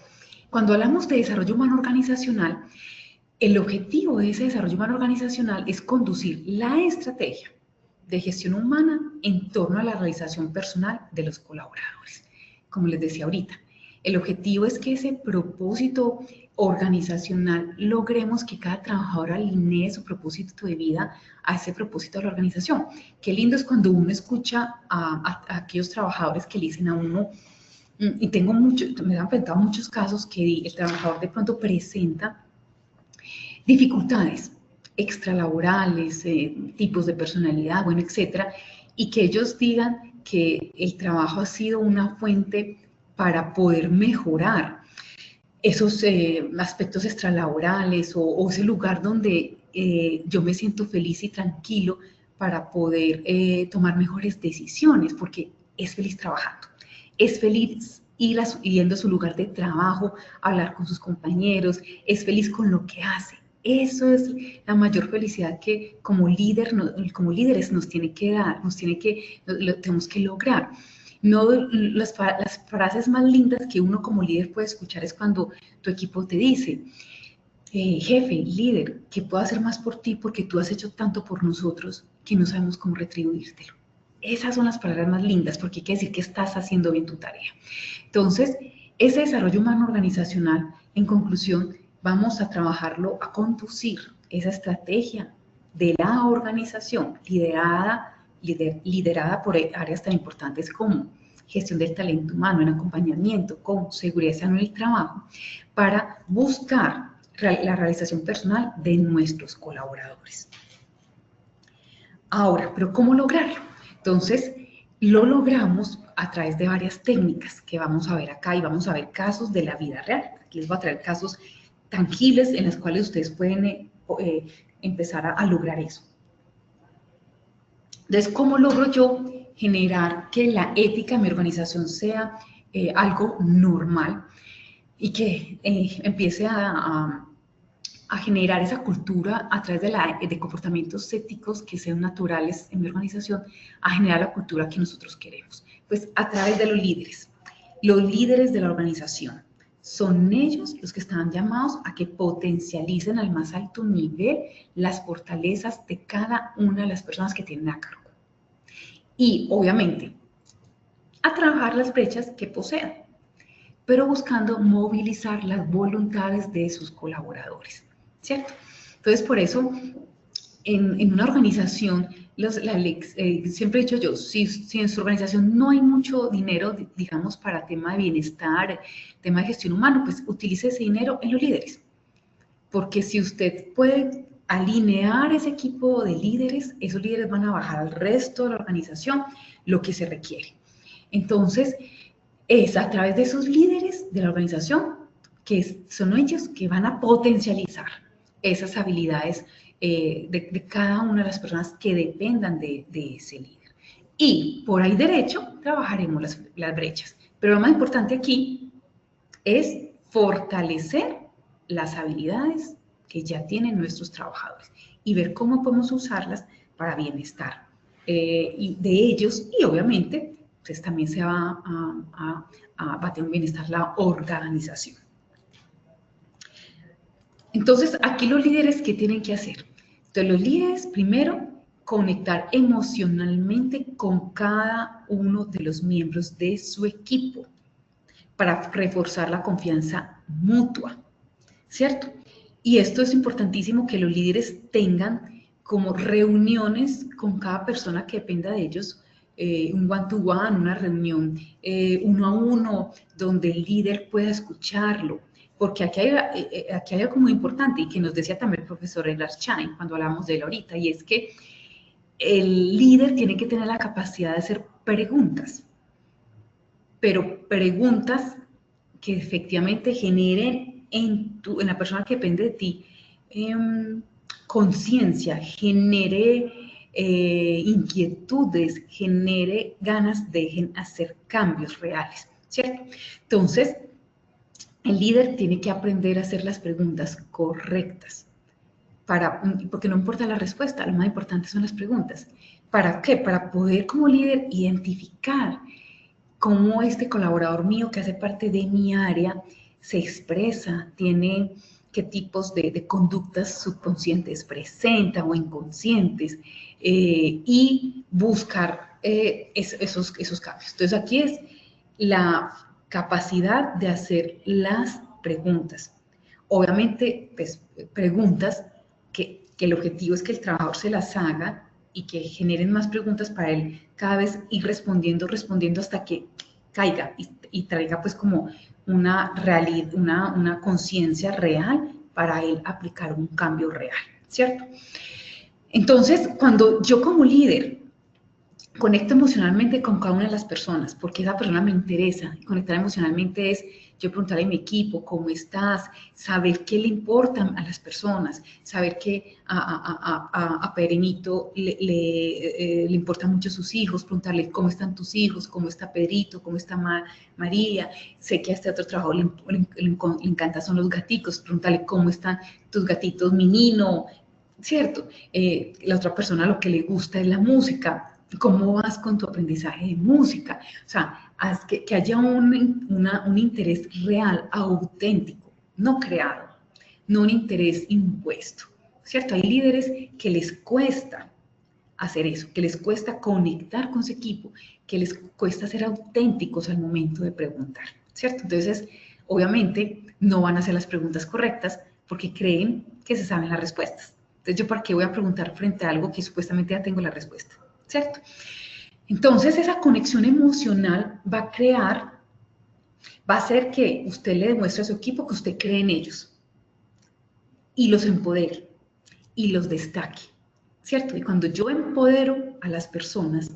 cuando hablamos de desarrollo humano organizacional, el objetivo de ese desarrollo humano organizacional es conducir la estrategia de gestión humana en torno a la realización personal de los colaboradores. Como les decía ahorita, el objetivo es que ese propósito organizacional logremos que cada trabajador alinee su propósito de vida a ese propósito de la organización. Qué lindo es cuando uno escucha a aquellos trabajadores que le dicen a uno, y me han presentado muchos casos que el trabajador de pronto presenta dificultades extralaborales, tipos de personalidad, bueno, etcétera, y que ellos digan que el trabajo ha sido una fuente para poder mejorar esos aspectos extralaborales o ese lugar donde yo me siento feliz y tranquilo para poder tomar mejores decisiones, porque es feliz trabajando, es feliz yendo a su lugar de trabajo, hablar con sus compañeros, es feliz con lo que hace. Eso es la mayor felicidad que como líderes nos tiene que dar, lo tenemos que lograr. No, las frases más lindas que uno como líder puede escuchar es cuando tu equipo te dice, jefe, líder, ¿qué puedo hacer más por ti porque tú has hecho tanto por nosotros que no sabemos cómo retribuírtelo? Esas son las palabras más lindas porque quiere decir que estás haciendo bien tu tarea. Entonces, ese desarrollo humano organizacional, en conclusión, vamos a trabajarlo, a conducir esa estrategia de la organización liderada por áreas tan importantes como gestión del talento humano, en acompañamiento con seguridad en el trabajo, para buscar la realización personal de nuestros colaboradores. Ahora, ¿pero cómo lograrlo? Entonces, lo logramos a través de varias técnicas que vamos a ver acá y vamos a ver casos de la vida real. Aquí les voy a traer casos tangibles en los cuales ustedes pueden empezar a lograr eso. Entonces, ¿cómo logro yo generar que la ética en mi organización sea algo normal y que empiece a generar esa cultura a través de comportamientos éticos que sean naturales en mi organización, a generar la cultura que nosotros queremos? Pues a través de los líderes de la organización. Son ellos los que están llamados a que potencialicen al más alto nivel las fortalezas de cada una de las personas que tienen a cargo. Y, obviamente, a trabajar las brechas que posean, pero buscando movilizar las voluntades de sus colaboradores, ¿cierto? Entonces, por eso, en una organización, siempre he dicho yo, si en su organización no hay mucho dinero, digamos, para tema de bienestar, tema de gestión humana, pues utilice ese dinero en los líderes. Porque si usted puede alinear ese equipo de líderes, esos líderes van a bajar al resto de la organización lo que se requiere. Entonces, es a través de esos líderes de la organización que son ellos que van a potencializar esas habilidades de cada una de las personas que dependan de ese líder. Y por ahí derecho trabajaremos las brechas. Pero lo más importante aquí es fortalecer las habilidades que ya tienen nuestros trabajadores y ver cómo podemos usarlas para bienestar de ellos y obviamente pues también se va a tener un bienestar la organización. Entonces, aquí los líderes, ¿qué tienen que hacer? Entonces, los líderes, primero, conectar emocionalmente con cada uno de los miembros de su equipo para reforzar la confianza mutua, ¿cierto? Y esto es importantísimo que los líderes tengan como reuniones con cada persona que dependa de ellos, un one-to-one, una reunión uno a uno, donde el líder pueda escucharlo. Porque aquí hay algo muy importante y que nos decía también el profesor Edgar Schein cuando hablamos de él ahorita, y es que el líder tiene que tener la capacidad de hacer preguntas, pero preguntas que efectivamente generen en la persona que depende de ti conciencia, genere inquietudes, genere ganas de hacer cambios reales, ¿cierto? Entonces, el líder tiene que aprender a hacer las preguntas correctas, porque no importa la respuesta, lo más importante son las preguntas. ¿Para qué? Para poder como líder identificar cómo este colaborador mío que hace parte de mi área se expresa, tiene qué tipos de conductas subconscientes presenta o inconscientes y buscar esos cambios. Entonces aquí es la capacidad de hacer las preguntas. Obviamente, pues, preguntas que el objetivo es que el trabajador se las haga y que generen más preguntas para él cada vez ir respondiendo hasta que caiga y traiga pues como una realidad, una conciencia real para él aplicar un cambio real, ¿cierto? Entonces, cuando yo como líder conecto emocionalmente con cada una de las personas, porque esa persona me interesa, conectar emocionalmente es yo preguntarle a mi equipo, ¿cómo estás? Saber qué le importan a las personas, saber que a Perenito le importan mucho sus hijos, preguntarle cómo están tus hijos, cómo está Pedrito, cómo está María. Sé que a este otro trabajo le encanta son los gaticos, preguntarle cómo están tus gatitos, mi Nino, ¿cierto? La otra persona lo que le gusta es la música. ¿Cómo vas con tu aprendizaje de música? O sea, haz que haya un interés real, auténtico, no creado, no un interés impuesto, ¿cierto? Hay líderes que les cuesta hacer eso, que les cuesta conectar con su equipo, que les cuesta ser auténticos al momento de preguntar, ¿cierto? Entonces, obviamente, no van a hacer las preguntas correctas porque creen que se saben las respuestas. Entonces, ¿yo para qué voy a preguntar frente a algo que supuestamente ya tengo la respuesta? ¿Cierto? Entonces, esa conexión emocional va a hacer que usted le demuestre a su equipo que usted cree en ellos y los empodere y los destaque, ¿cierto? Y cuando yo empodero a las personas,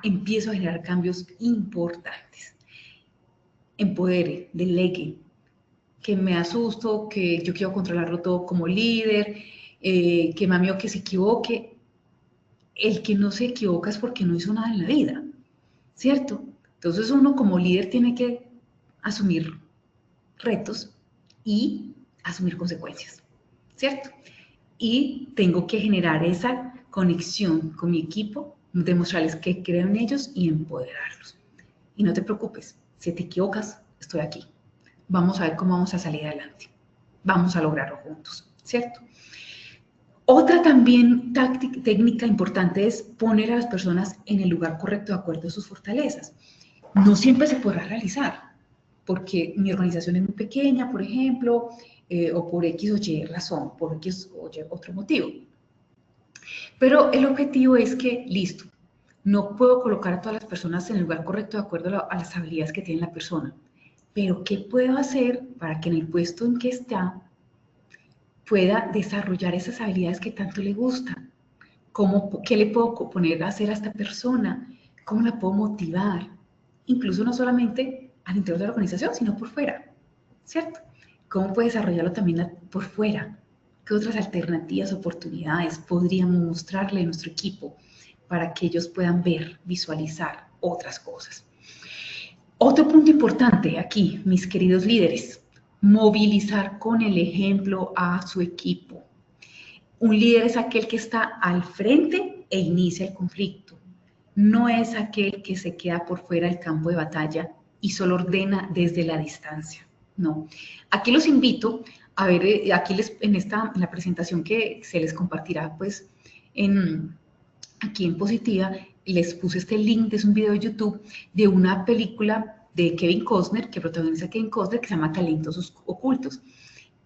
empiezo a generar cambios importantes. Empodere, delegue, que me asusto, que yo quiero controlarlo todo como líder, que me miedo que se equivoque. El que no se equivoca es porque no hizo nada en la vida, ¿cierto? Entonces uno como líder tiene que asumir retos y asumir consecuencias, ¿cierto? Y tengo que generar esa conexión con mi equipo, demostrarles que creo en ellos y empoderarlos. Y no te preocupes, si te equivocas, estoy aquí. Vamos a ver cómo vamos a salir adelante. Vamos a lograrlo juntos, ¿cierto? Otra también técnica importante es poner a las personas en el lugar correcto de acuerdo a sus fortalezas. No siempre se podrá realizar, porque mi organización es muy pequeña, por ejemplo, o por X o Y razón, por X o Y otro motivo. Pero el objetivo es que, listo, no puedo colocar a todas las personas en el lugar correcto de acuerdo a las habilidades que tiene la persona. Pero, ¿qué puedo hacer para que en el puesto en que está pueda desarrollar esas habilidades que tanto le gustan? ¿Qué le puedo poner a hacer a esta persona? ¿Cómo la puedo motivar? Incluso no solamente al interior de la organización, sino por fuera, ¿cierto? ¿Cómo puede desarrollarlo también por fuera? ¿Qué otras alternativas, oportunidades podríamos mostrarle a nuestro equipo para que ellos puedan ver, visualizar otras cosas? Otro punto importante aquí, mis queridos líderes, movilizar con el ejemplo a su equipo. Un líder es aquel que está al frente e inicia el conflicto. No es aquel que se queda por fuera del campo de batalla y solo ordena desde la distancia. No. Aquí los invito a ver, aquí en la presentación que se les compartirá pues aquí en Positiva, les puse este link, es un video de YouTube de una película de Kevin Costner, que protagoniza Kevin Costner, que se llama Talentos Ocultos.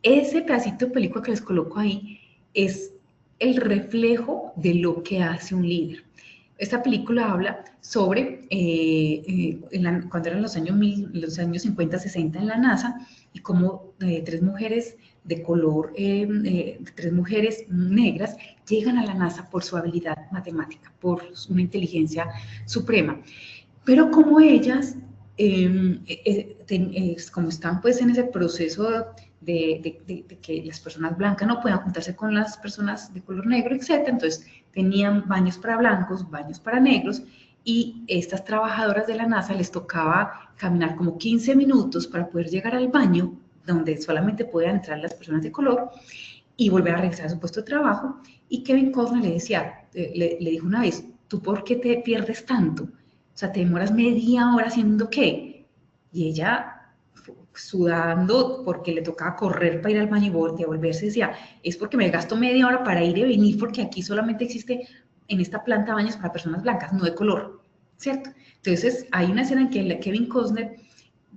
Ese pedacito de película que les coloco ahí es el reflejo de lo que hace un líder. Esta película habla sobre cuando eran los años 50, 60 en la NASA, y cómo tres mujeres de color, tres mujeres negras llegan a la NASA por su habilidad matemática, por una inteligencia suprema. Pero como ellas, como están pues en ese proceso de que las personas blancas no puedan juntarse con las personas de color negro, etc., entonces tenían baños para blancos, baños para negros, y estas trabajadoras de la NASA les tocaba caminar como 15 minutos para poder llegar al baño donde solamente podían entrar las personas de color y volver a regresar a su puesto de trabajo. Y Kevin Costner le decía, le dijo una vez, ¿tú por qué te pierdes tanto? O sea, ¿te demoras media hora haciendo qué? Y ella, sudando porque le tocaba correr para ir al baño y volverse, decía, es porque me gasto media hora para ir y venir porque aquí solamente existe en esta planta baños para personas blancas, no de color, ¿cierto? Entonces, hay una escena en que Kevin Costner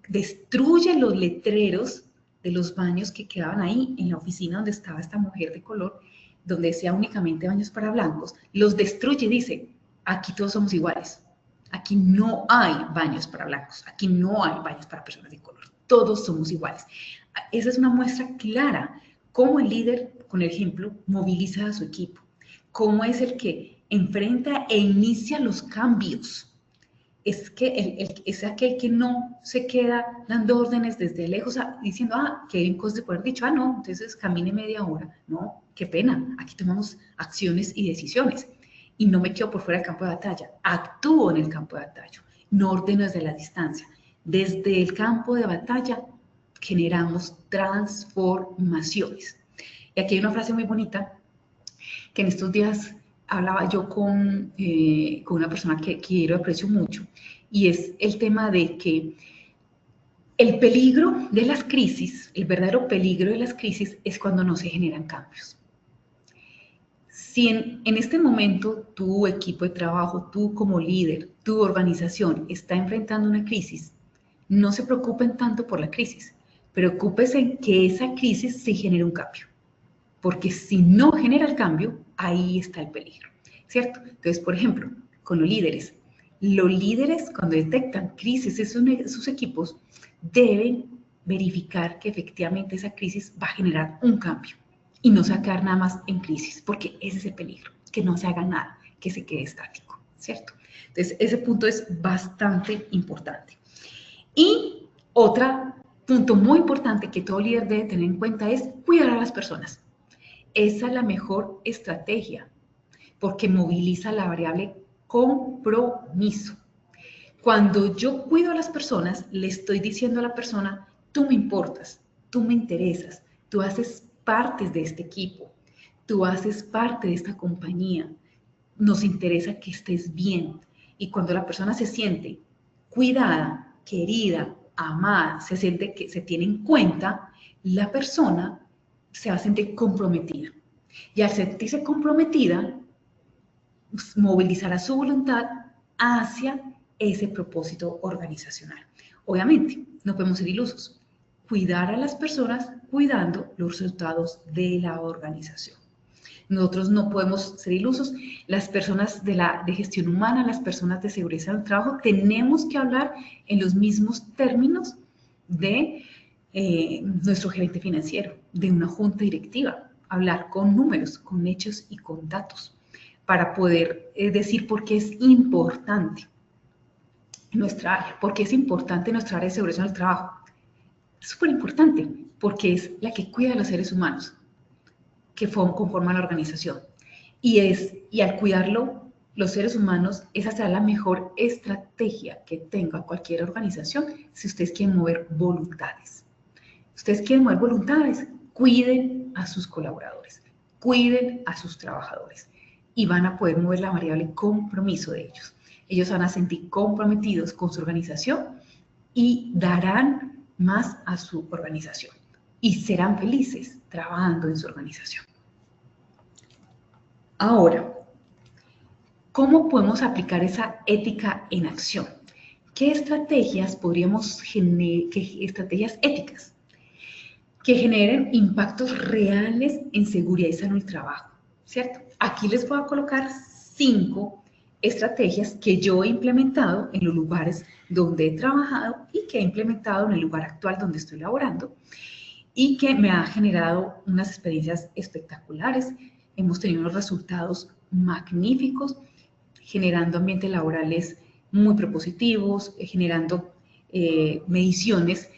destruye los letreros de los baños que quedaban ahí en la oficina donde estaba esta mujer de color, donde decía únicamente baños para blancos, los destruye y dice, aquí todos somos iguales, aquí no hay baños para blancos, aquí no hay baños para personas de color, todos somos iguales. Esa es una muestra clara, cómo el líder, con el ejemplo, moviliza a su equipo, cómo es el que enfrenta e inicia los cambios. es que es aquel que no se queda dando órdenes desde lejos, diciendo, Kevin Costner puede haber dicho, no, entonces camine media hora. No, qué pena, aquí tomamos acciones y decisiones. Y no me quedo por fuera del campo de batalla, actúo en el campo de batalla, no ordeno desde la distancia. Desde el campo de batalla generamos transformaciones. Y aquí hay una frase muy bonita que en estos días hablaba yo con una persona que quiero y aprecio mucho, y es el tema de que el peligro de las crisis, el verdadero peligro de las crisis es cuando no se generan cambios. Si en este momento tu equipo de trabajo, tú como líder, tu organización está enfrentando una crisis, no se preocupen tanto por la crisis, preocúpense en que esa crisis se genere un cambio. Porque si no genera el cambio, ahí está el peligro, ¿cierto? Entonces, por ejemplo, con los líderes cuando detectan crisis en sus equipos, deben verificar que efectivamente esa crisis va a generar un cambio y no se va a quedar nada más en crisis, porque ese es el peligro, que no se haga nada, que se quede estático, ¿cierto? Entonces, ese punto es bastante importante. Y otro punto muy importante que todo líder debe tener en cuenta es cuidar a las personas. Esa es la mejor estrategia, porque moviliza la variable compromiso. Cuando yo cuido a las personas, le estoy diciendo a la persona, tú me importas, tú me interesas, tú haces parte de este equipo, tú haces parte de esta compañía, nos interesa que estés bien. Y cuando la persona se siente cuidada, querida, amada, se siente que se tiene en cuenta, la persona se va a sentir comprometida. Y al sentirse comprometida, movilizará su voluntad hacia ese propósito organizacional. Obviamente, no podemos ser ilusos. Cuidar a las personas cuidando los resultados de la organización. Nosotros no podemos ser ilusos. Las personas de gestión humana, las personas de seguridad del trabajo, tenemos que hablar en los mismos términos de nuestro gerente financiero, de una junta directiva, hablar con números, con hechos y con datos, para poder decir por qué es importante nuestra área, por qué es importante nuestra área de seguridad del trabajo. Es súper importante, porque es la que cuida a los seres humanos que conforman la organización. Y al cuidarlo, los seres humanos, esa será la mejor estrategia que tenga cualquier organización si ustedes quieren mover voluntades. Ustedes quieren mover voluntades, cuiden a sus colaboradores, cuiden a sus trabajadores y van a poder mover la variable compromiso de ellos. Ellos van a sentir comprometidos con su organización y darán más a su organización y serán felices trabajando en su organización. Ahora, ¿cómo podemos aplicar esa ética en acción? ¿Qué estrategias estrategias éticas que generen impactos reales en seguridad y salud del trabajo? ¿Cierto? Aquí les voy a colocar 5 estrategias que yo he implementado en los lugares donde he trabajado y que he implementado en el lugar actual donde estoy laborando y que me ha generado unas experiencias espectaculares. Hemos tenido unos resultados magníficos, generando ambientes laborales muy propositivos, generando mediciones.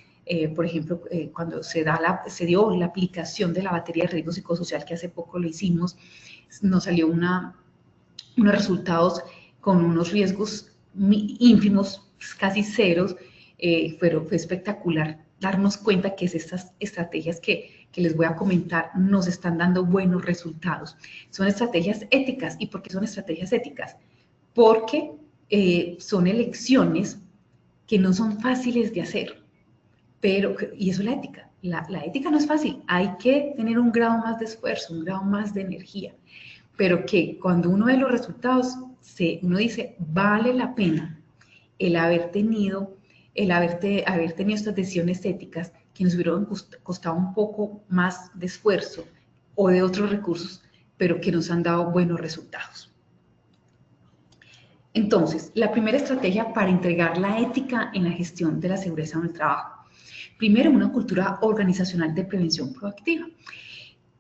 Por ejemplo, cuando se dio la aplicación de la batería de riesgo psicosocial, que hace poco lo hicimos, nos salió unos resultados con unos riesgos ínfimos, casi ceros. Fue espectacular darnos cuenta que estas estrategias que les voy a comentar nos están dando buenos resultados. Son estrategias éticas. ¿Y por qué son estrategias éticas? Porque son elecciones que no son fáciles de hacer. Y eso es la ética. La ética no es fácil. Hay que tener un grado más de esfuerzo, un grado más de energía. Pero que cuando uno ve los resultados, uno dice, vale la pena el haber tenido estas decisiones éticas que nos hubieran costado un poco más de esfuerzo o de otros recursos, pero que nos han dado buenos resultados. Entonces, la primera estrategia para entregar la ética en la gestión de la seguridad en el trabajo. Primero, una cultura organizacional de prevención proactiva.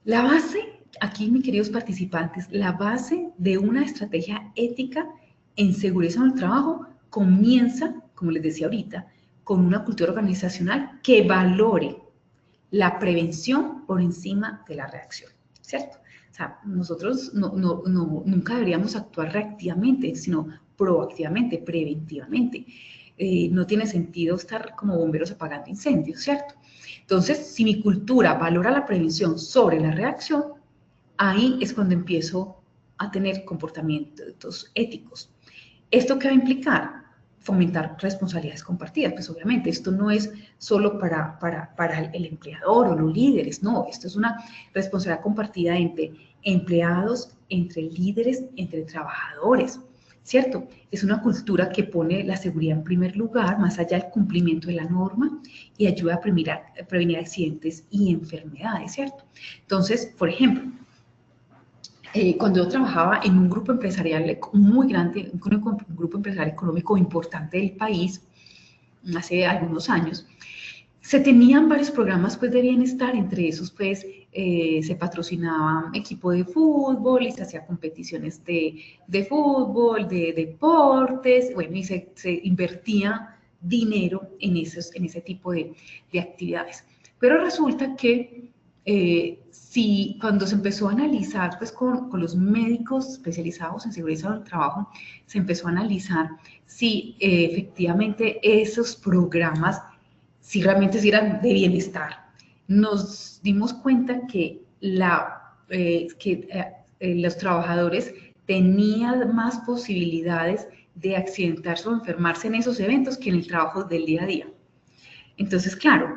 La base, aquí mis queridos participantes, la base de una estrategia ética en seguridad en el trabajo comienza, como les decía ahorita, con una cultura organizacional que valore la prevención por encima de la reacción, ¿cierto? O sea, nosotros nunca deberíamos actuar reactivamente, sino proactivamente, preventivamente. No tiene sentido estar como bomberos apagando incendios, ¿cierto? Entonces, si mi cultura valora la prevención sobre la reacción, ahí es cuando empiezo a tener comportamientos éticos. ¿Esto qué va a implicar? Fomentar responsabilidades compartidas. Pues obviamente esto no es solo para el empleador o los líderes, no, esto es una responsabilidad compartida entre empleados, entre líderes, entre trabajadores, ¿cierto? Es una cultura que pone la seguridad en primer lugar, más allá del cumplimiento de la norma, y ayuda a prevenir accidentes y enfermedades, ¿cierto? Entonces, por ejemplo, cuando yo trabajaba en un grupo empresarial muy grande, un grupo empresarial económico importante del país, hace algunos años, se tenían varios programas pues, de bienestar, entre esos pues se patrocinaba equipo de fútbol y se hacía competiciones de fútbol, de deportes, bueno, y se invertía dinero en ese tipo de actividades. Pero resulta que cuando se empezó a analizar pues, con los médicos especializados en seguridad del trabajo, se empezó a analizar si efectivamente esos programas, si realmente eran de bienestar. Nos dimos cuenta que los trabajadores tenían más posibilidades de accidentarse o enfermarse en esos eventos que en el trabajo del día a día. Entonces, claro,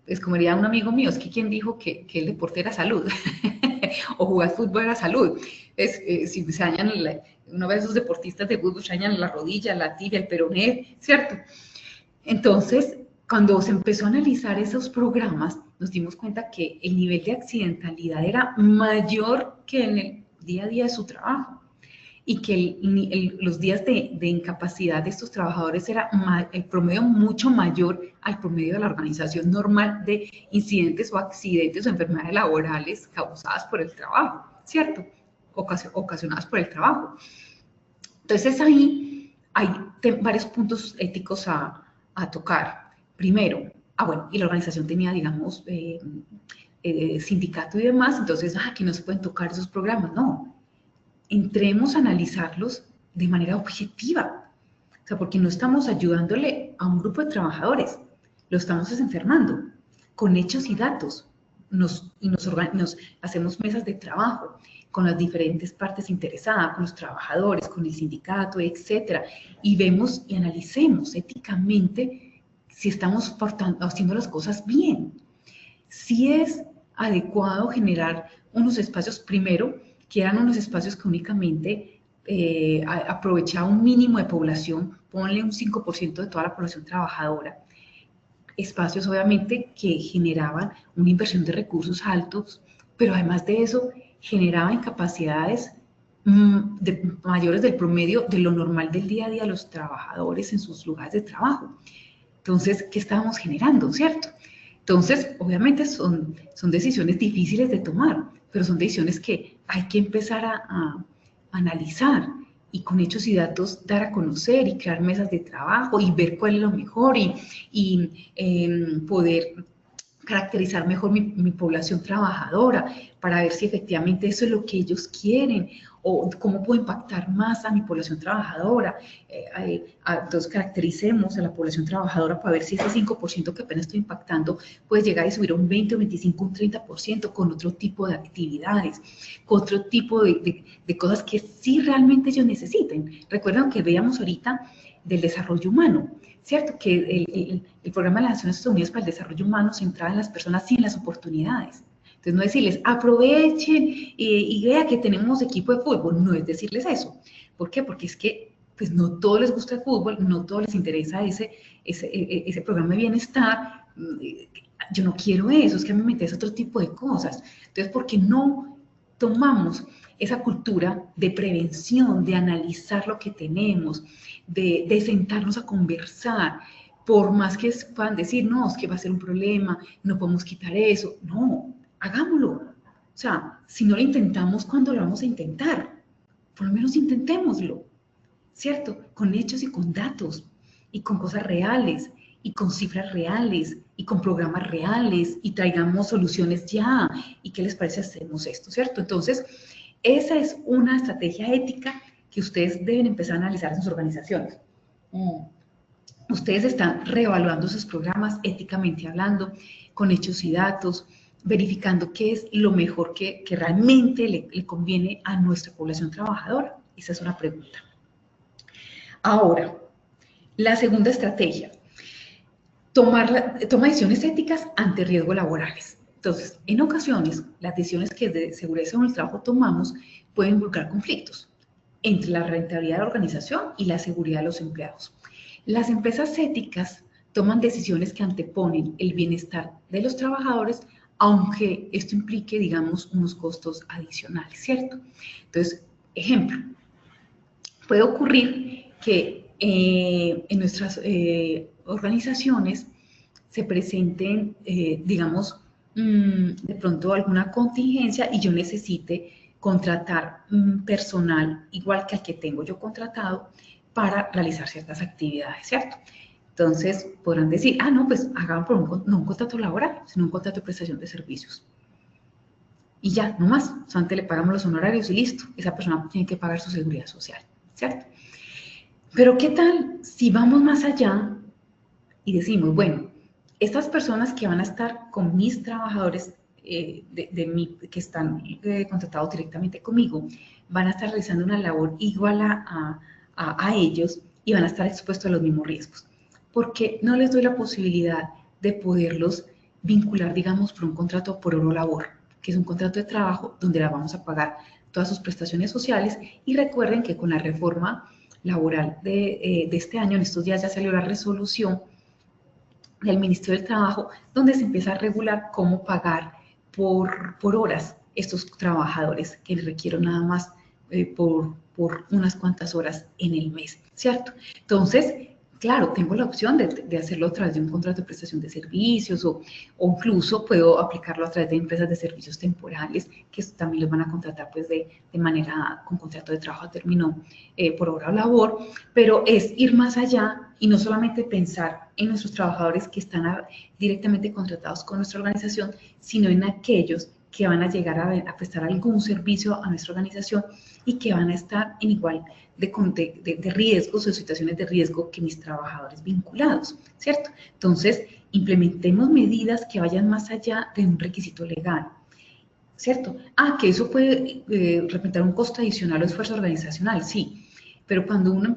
es como diría un amigo mío, es que ¿quién dijo que el deporte era salud? O jugar fútbol era salud. Si se dañan, una vez esos deportistas de fútbol se dañan la rodilla, la tibia, el peroné, ¿cierto? Entonces, cuando se empezó a analizar esos programas, nos dimos cuenta que el nivel de accidentalidad era mayor que en el día a día de su trabajo y que los días de incapacidad de estos trabajadores era el promedio mucho mayor al promedio de la organización normal de incidentes o accidentes o enfermedades laborales causadas por el trabajo, ¿cierto? Ocasionadas por el trabajo. Entonces ahí hay varios puntos éticos a tocar. Primero, bueno, y la organización tenía, digamos, sindicato y demás, entonces, que no se pueden tocar esos programas, no. Entremos a analizarlos de manera objetiva, o sea, porque no estamos ayudándole a un grupo de trabajadores, lo estamos desenfermando con hechos y datos, nos hacemos mesas de trabajo con las diferentes partes interesadas, con los trabajadores, con el sindicato, etcétera, y vemos y analicemos éticamente si estamos haciendo las cosas bien, si es adecuado generar unos espacios, primero, que eran unos espacios que únicamente aprovechaba un mínimo de población, ponle un 5% de toda la población trabajadora, espacios obviamente que generaban una inversión de recursos altos, pero además de eso generaban capacidades mayores del promedio de lo normal del día a día de los trabajadores en sus lugares de trabajo. Entonces, ¿qué estábamos generando, cierto? Entonces, obviamente son decisiones difíciles de tomar, pero son decisiones que hay que empezar a analizar y con hechos y datos dar a conocer y crear mesas de trabajo y ver cuál es lo mejor y poder caracterizar mejor mi población trabajadora para ver si efectivamente eso es lo que ellos quieren o cómo puedo impactar más a mi población trabajadora. Entonces caractericemos a la población trabajadora para ver si ese 5% que apenas estoy impactando puede llegar y subir a un 20, un 25, un 30% con otro tipo de actividades, con otro tipo de cosas que sí realmente ellos necesiten. Recuerden que veíamos ahorita del desarrollo humano, ¿cierto? Que el Programa de las Naciones Unidas para el Desarrollo Humano se centraba en las personas sin las oportunidades. Entonces, no decirles, aprovechen y vea que tenemos equipo de fútbol, no es decirles eso. ¿Por qué? Porque es que pues, no todos les gusta el fútbol, no todos les interesa ese programa de bienestar. Yo no quiero eso, es que a mí me interesa otro tipo de cosas. Entonces, ¿por qué no tomamos esa cultura de prevención, de analizar lo que tenemos, de sentarnos a conversar? Por más que puedan decir, no, es que va a ser un problema, no podemos quitar eso. No, hagámoslo. O sea, si no lo intentamos, ¿cuándo lo vamos a intentar? Por lo menos intentémoslo. ¿cierto? Con hechos y con datos, y con cosas reales, y con cifras reales, y con programas reales, y traigamos soluciones ya, y qué les parece hacemos esto, ¿cierto? Entonces, esa es una estrategia ética que ustedes deben empezar a analizar en sus organizaciones. Ustedes están reevaluando sus programas éticamente hablando, con hechos y datos, verificando qué es lo mejor que realmente le conviene a nuestra población trabajadora. Esa es una pregunta. Ahora, la segunda estrategia, toma decisiones éticas ante riesgos laborales. Entonces, en ocasiones, las decisiones que de seguridad en el trabajo tomamos pueden involucrar conflictos entre la rentabilidad de la organización y la seguridad de los empleados. Las empresas éticas toman decisiones que anteponen el bienestar de los trabajadores, aunque esto implique, digamos, unos costos adicionales, ¿cierto? Entonces, ejemplo, puede ocurrir que en nuestras organizaciones se presenten, digamos, de pronto alguna contingencia y yo necesite contratar personal igual que al que tengo yo contratado para realizar ciertas actividades, ¿cierto? Entonces, podrán decir, no, pues hagan por no un contrato laboral, sino un contrato de prestación de servicios. Y ya, no más, solamente le pagamos los honorarios y listo. Esa persona tiene que pagar su seguridad social, ¿cierto? Pero ¿qué tal si vamos más allá y decimos, bueno, estas personas que van a estar con mis trabajadores que están contratados directamente conmigo, van a estar realizando una labor igual a ellos y van a estar expuestos a los mismos riesgos? Porque no les doy la posibilidad de poderlos vincular, digamos, por un contrato por hora labor, que es un contrato de trabajo donde la vamos a pagar todas sus prestaciones sociales. Y recuerden que con la reforma laboral de este año, en estos días ya salió la resolución del Ministerio del Trabajo, donde se empieza a regular cómo pagar por horas estos trabajadores que requieren nada más por unas cuantas horas en el mes, ¿cierto? Entonces, claro, tengo la opción de hacerlo a través de un contrato de prestación de servicios o incluso puedo aplicarlo a través de empresas de servicios temporales que también los van a contratar pues de manera con contrato de trabajo a término por hora o labor, pero es ir más allá y no solamente pensar en nuestros trabajadores que están directamente contratados con nuestra organización, sino en aquellos que van a llegar a prestar algún servicio a nuestra organización y que van a estar en igual de riesgos o situaciones de riesgo que mis trabajadores vinculados, ¿cierto? Entonces, implementemos medidas que vayan más allá de un requisito legal, ¿cierto? Que eso puede representar un costo adicional o esfuerzo organizacional, sí, pero cuando uno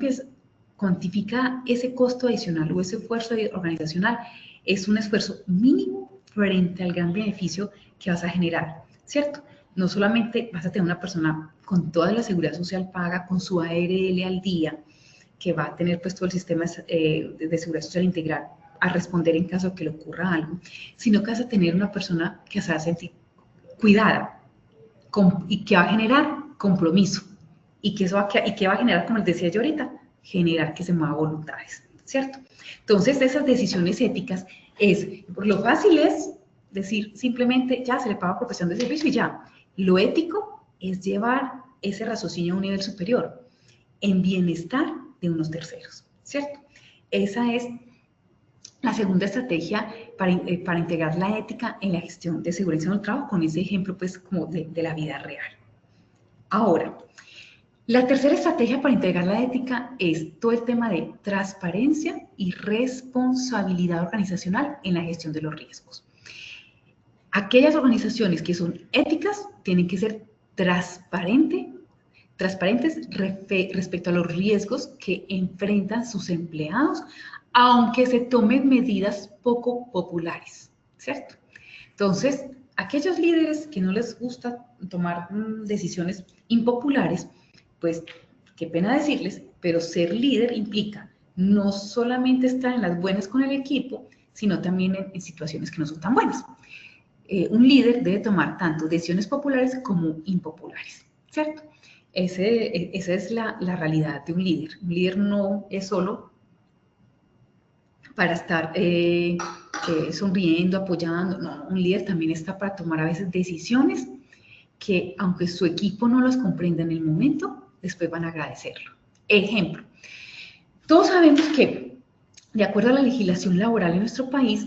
cuantifica ese costo adicional o ese esfuerzo organizacional, es un esfuerzo mínimo frente al gran beneficio que vas a generar, ¿cierto? No solamente vas a tener una persona con toda la seguridad social paga, con su ARL al día, que va a tener pues todo el sistema de seguridad social integral a responder en caso de que le ocurra algo, sino que vas a tener una persona que se va a sentir cuidada y que va a generar compromiso y que va a generar, como les decía yo ahorita, generar que se muevan voluntades, ¿cierto? Entonces, esas decisiones éticas lo fácil es decir simplemente ya se le paga por prestación de servicio y ya. Lo ético es llevar ese raciocinio a un nivel superior, en bienestar de unos terceros, ¿cierto? Esa es la segunda estrategia para integrar la ética en la gestión de seguridad en el trabajo, con ese ejemplo pues como de la vida real. Ahora, la tercera estrategia para integrar la ética es todo el tema de transparencia y responsabilidad organizacional en la gestión de los riesgos. Aquellas organizaciones que son éticas tienen que ser transparentes respecto a los riesgos que enfrentan sus empleados, aunque se tomen medidas poco populares, ¿cierto? Entonces, aquellos líderes que no les gusta tomar decisiones impopulares, pues qué pena decirles, pero ser líder implica no solamente estar en las buenas con el equipo, sino también en situaciones que no son tan buenas. Un líder debe tomar tanto decisiones populares como impopulares, ¿cierto? Esa es la realidad de un líder. Un líder no es solo para estar sonriendo, apoyando. No, un líder también está para tomar a veces decisiones que, aunque su equipo no las comprenda en el momento, después van a agradecerlo, Ejemplo, todos sabemos que, de acuerdo a la legislación laboral en nuestro país,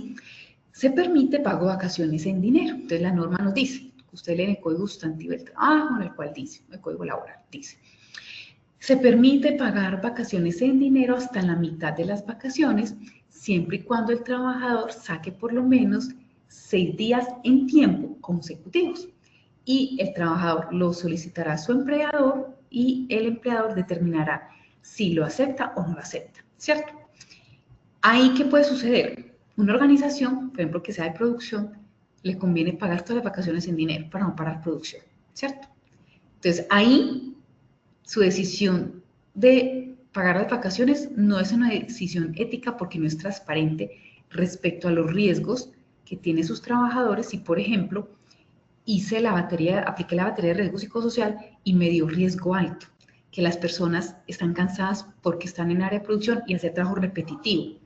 se permite pago de vacaciones en dinero. Entonces la norma nos dice, usted lee en el Código Sustantivo del Trabajo, en el cual dice, el Código Laboral dice, se permite pagar vacaciones en dinero hasta la mitad de las vacaciones, siempre y cuando el trabajador saque por lo menos 6 días en tiempo consecutivos. Y el trabajador lo solicitará a su empleador y el empleador determinará si lo acepta o no lo acepta, ¿cierto? Ahí, ¿qué puede suceder? Una organización, por ejemplo, que sea de producción, le conviene pagar todas las vacaciones en dinero para no parar producción, ¿cierto? Entonces, ahí su decisión de pagar las vacaciones no es una decisión ética porque no es transparente respecto a los riesgos que tienen sus trabajadores. Y, por ejemplo, apliqué la batería de riesgo psicosocial y me dio riesgo alto, que las personas están cansadas porque están en área de producción y hacer trabajo repetitivo,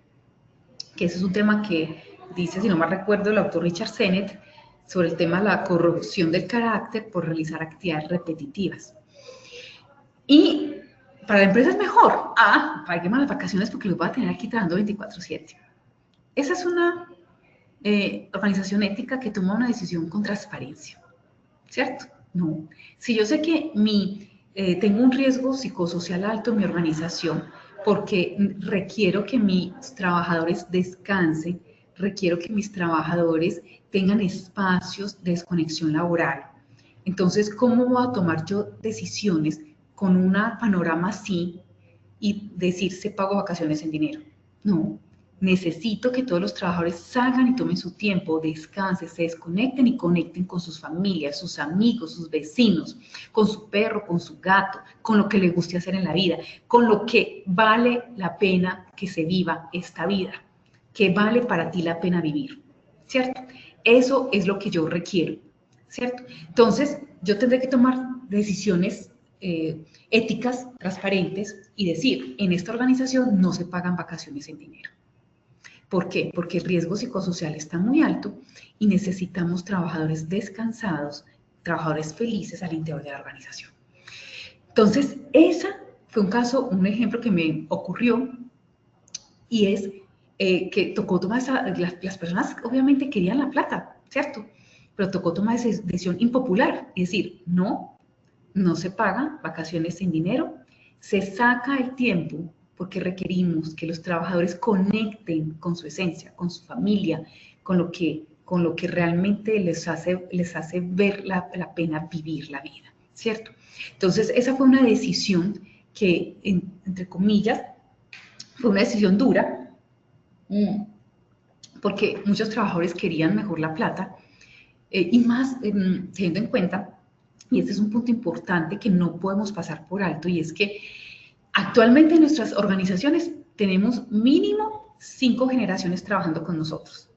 que ese es un tema que dice, si no mal recuerdo, el autor Richard Sennett, sobre el tema de la corrupción del carácter por realizar actividades repetitivas. Y para la empresa es mejor, paguemos las vacaciones porque los voy a tener aquí trabajando 24/7. Esa es una organización ética que toma una decisión con transparencia, ¿cierto? No. Si yo sé que tengo un riesgo psicosocial alto en mi organización porque requiero que mis trabajadores descansen, requiero que mis trabajadores tengan espacios de desconexión laboral. Entonces, ¿cómo voy a tomar yo decisiones con un panorama así y decir se pago vacaciones en dinero? No. Necesito que todos los trabajadores salgan y tomen su tiempo, descansen, se desconecten y conecten con sus familias, sus amigos, sus vecinos, con su perro, con su gato, con lo que les guste hacer en la vida, con lo que vale la pena que se viva esta vida, que vale para ti la pena vivir, ¿cierto? Eso es lo que yo requiero, ¿cierto? Entonces, yo tendré que tomar decisiones éticas, transparentes y decir, en esta organización no se pagan vacaciones en dinero. ¿Por qué? Porque el riesgo psicosocial está muy alto y necesitamos trabajadores descansados, trabajadores felices al interior de la organización. Entonces, ese fue un ejemplo que me ocurrió y es que tocó tomar las personas obviamente querían la plata, ¿cierto? Pero tocó tomar esa decisión impopular y decir, no se pagan vacaciones en dinero, se saca el tiempo porque requerimos que los trabajadores conecten con su esencia, con su familia, con lo que realmente les hace ver la pena vivir la vida, ¿cierto? Entonces, esa fue una decisión que, entre comillas, fue una decisión dura, porque muchos trabajadores querían mejor la plata, y más teniendo en cuenta, y este es un punto importante que no podemos pasar por alto, y es que actualmente en nuestras organizaciones tenemos mínimo 5 generaciones trabajando con nosotros.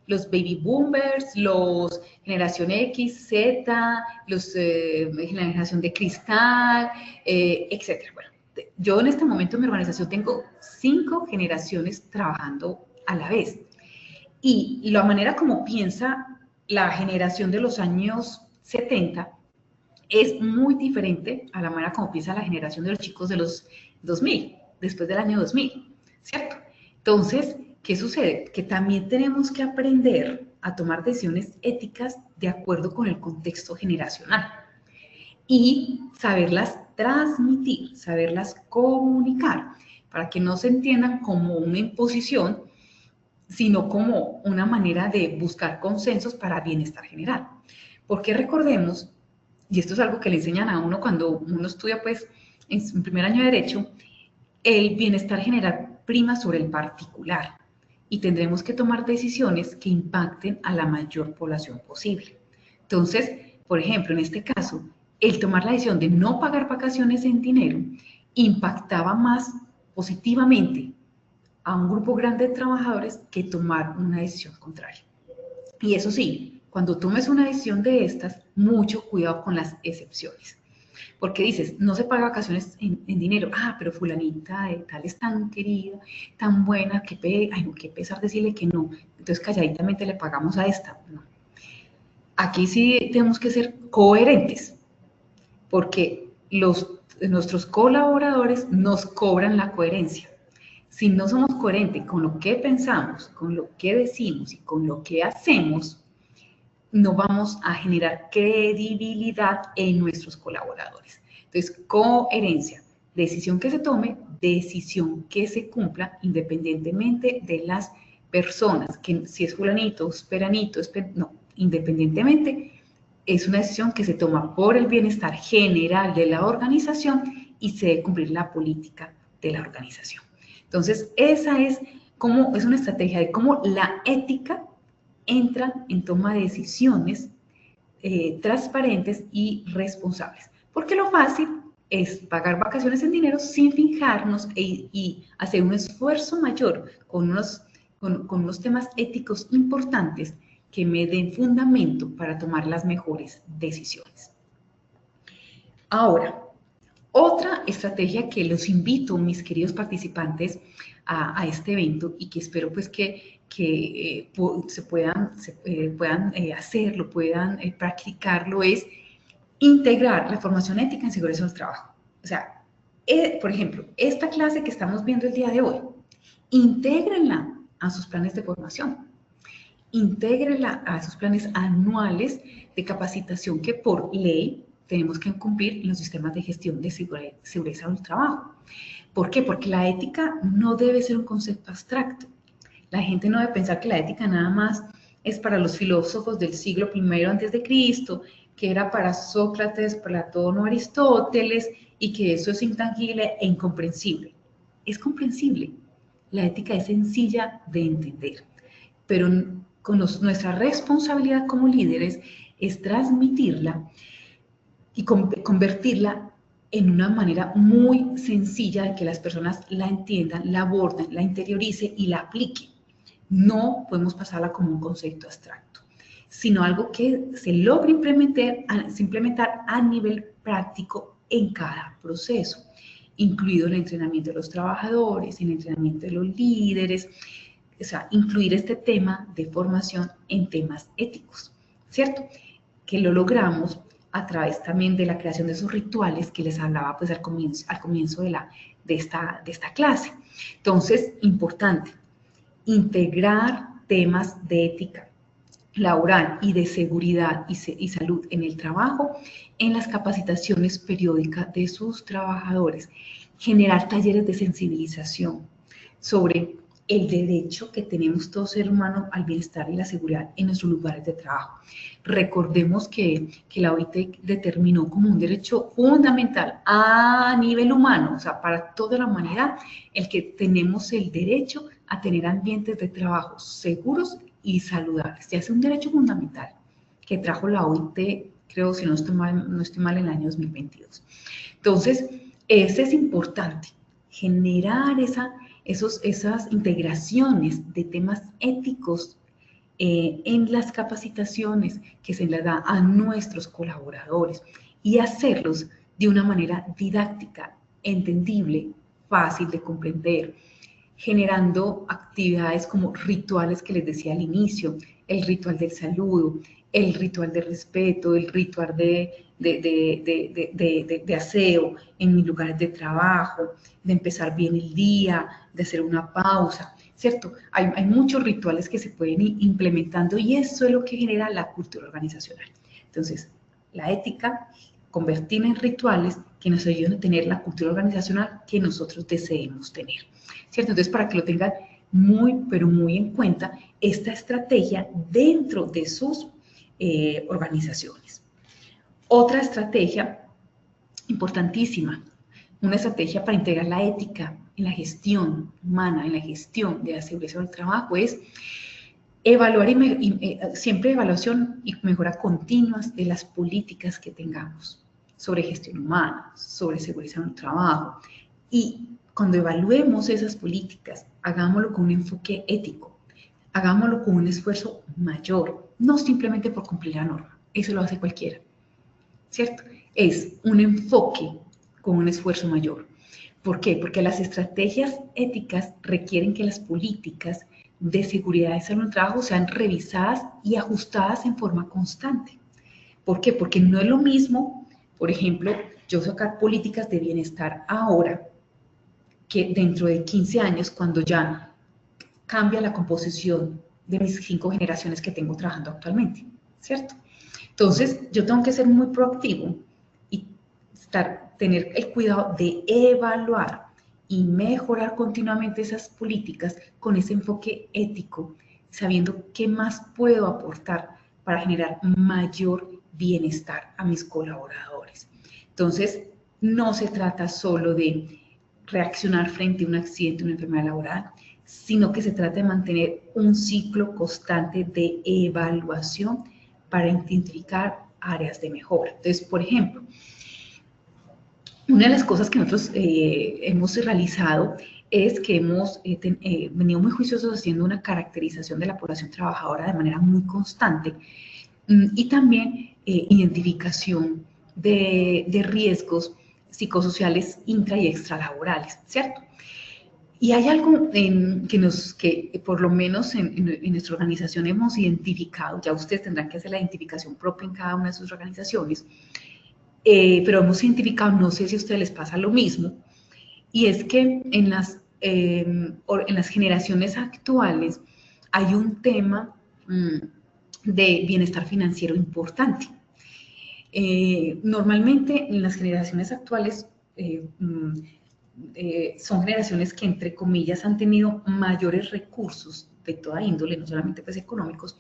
Los baby boomers, los generación X, Z, los generación de cristal, etc. Bueno, yo en este momento en mi organización tengo 5 generaciones trabajando a la vez. Y la manera como piensa la generación de los años 70 es muy diferente a la manera como piensa la generación de los chicos de los 2000, después del año 2000, ¿cierto? Entonces, ¿qué sucede? Que también tenemos que aprender a tomar decisiones éticas de acuerdo con el contexto generacional y saberlas transmitir, saberlas comunicar, para que no se entiendan como una imposición, sino como una manera de buscar consensos para bienestar general. Porque recordemos, y esto es algo que le enseñan a uno cuando uno estudia pues en su primer año de Derecho, el bienestar general prima sobre el particular y tendremos que tomar decisiones que impacten a la mayor población posible. Entonces, por ejemplo, en este caso, el tomar la decisión de no pagar vacaciones en dinero impactaba más positivamente a un grupo grande de trabajadores que tomar una decisión contraria. Y eso sí, cuando tomes una decisión de estas, mucho cuidado con las excepciones. Porque dices, no se paga vacaciones en dinero. Pero fulanita de tal es tan querida, tan buena, que pesar decirle que no. Entonces calladitamente le pagamos a esta. No. Aquí sí tenemos que ser coherentes, porque los nuestros colaboradores nos cobran la coherencia. Si no somos coherentes con lo que pensamos, con lo que decimos y con lo que hacemos, no vamos a generar credibilidad en nuestros colaboradores. Entonces, coherencia, decisión que se tome, decisión que se cumpla, independientemente de las personas, que si es fulanito, es peranito, no, independientemente, es una decisión que se toma por el bienestar general de la organización y se debe cumplir la política de la organización. Entonces, esa es una estrategia de cómo la ética entra en toma de decisiones transparentes y responsables. Porque lo fácil es pagar vacaciones en dinero sin fijarnos y hacer un esfuerzo mayor con unos temas éticos importantes que me den fundamento para tomar las mejores decisiones. Ahora, otra estrategia que los invito, mis queridos participantes, a este evento y que espero pues que se puedan hacerlo, puedan practicarlo, es integrar la formación ética en seguridad del trabajo. O sea, por ejemplo, esta clase que estamos viendo el día de hoy, intégrenla a sus planes de formación, intégrenla a sus planes anuales de capacitación que por ley tenemos que cumplir en los sistemas de gestión de seguridad del trabajo. ¿Por qué? Porque la ética no debe ser un concepto abstracto. La gente no debe pensar que la ética nada más es para los filósofos del siglo I a.C., que era para Sócrates, Platón o Aristóteles, y que eso es intangible e incomprensible. Es comprensible. La ética es sencilla de entender, pero nuestra responsabilidad como líderes es transmitirla y convertirla en una manera muy sencilla de que las personas la entiendan, la aborden, la interioricen y la apliquen. No podemos pasarla como un concepto abstracto, sino algo que se logre implementar a nivel práctico en cada proceso, incluido el entrenamiento de los trabajadores, el entrenamiento de los líderes, o sea, incluir este tema de formación en temas éticos, ¿cierto? Que lo logramos a través también de la creación de esos rituales que les hablaba pues al comienzo de esta clase. Entonces, importante, integrar temas de ética laboral y de seguridad y salud en el trabajo en las capacitaciones periódicas de sus trabajadores, generar talleres de sensibilización sobre el derecho que tenemos todo ser humano al bienestar y la seguridad en nuestros lugares de trabajo. Recordemos que la OIT determinó como un derecho fundamental a nivel humano, o sea, para toda la humanidad, el que tenemos el derecho a tener ambientes de trabajo seguros y saludables. Ya es un derecho fundamental que trajo la OIT, creo, si no estoy mal, en el año 2022. Entonces, ese es importante, generar esas integraciones de temas éticos en las capacitaciones que se les da a nuestros colaboradores y hacerlos de una manera didáctica, entendible, fácil de comprender, generando actividades como rituales que les decía al inicio, el ritual del saludo, el ritual de respeto, el ritual de aseo en mis lugares de trabajo, de empezar bien el día, de hacer una pausa, ¿cierto? Hay muchos rituales que se pueden ir implementando y eso es lo que genera la cultura organizacional. Entonces, la ética, convertirla en rituales que nos ayuden a tener la cultura organizacional que nosotros deseemos tener, ¿cierto? Entonces, para que lo tengan muy, pero muy en cuenta, esta estrategia dentro de sus organizaciones. Otra estrategia importantísima, una estrategia para integrar la ética en la gestión humana, en la gestión de la seguridad del trabajo, es evaluar siempre evaluación y mejora continuas de las políticas que tengamos sobre gestión humana, sobre seguridad del trabajo. Y cuando evaluemos esas políticas, hagámoslo con un enfoque ético, hagámoslo con un esfuerzo mayor, no simplemente por cumplir la norma, eso lo hace cualquiera, ¿cierto? Es un enfoque con un esfuerzo mayor. ¿Por qué? Porque las estrategias éticas requieren que las políticas de seguridad y salud en el trabajo sean revisadas y ajustadas en forma constante. ¿Por qué? Porque no es lo mismo, por ejemplo, yo sacar políticas de bienestar ahora, que dentro de 15 años, cuando ya cambia la composición de mis 5 generaciones que tengo trabajando actualmente, ¿cierto? Entonces, yo tengo que ser muy proactivo y tener el cuidado de evaluar y mejorar continuamente esas políticas con ese enfoque ético, sabiendo qué más puedo aportar para generar mayor bienestar a mis colaboradores. Entonces, no se trata solo de reaccionar frente a un accidente, una enfermedad laboral, sino que se trata de mantener un ciclo constante de evaluación para identificar áreas de mejora. Entonces, por ejemplo, una de las cosas que nosotros hemos realizado es que hemos venido muy juiciosos haciendo una caracterización de la población trabajadora de manera muy constante y también identificación de riesgos psicosociales intra y extralaborales, ¿cierto? Y hay algo que por lo menos en nuestra organización hemos identificado, ya ustedes tendrán que hacer la identificación propia en cada una de sus organizaciones, pero hemos identificado, no sé si a ustedes les pasa lo mismo, y es que en las generaciones actuales hay un tema de bienestar financiero importante. Normalmente en las generaciones actuales son generaciones que, entre comillas, han tenido mayores recursos de toda índole, no solamente pues económicos,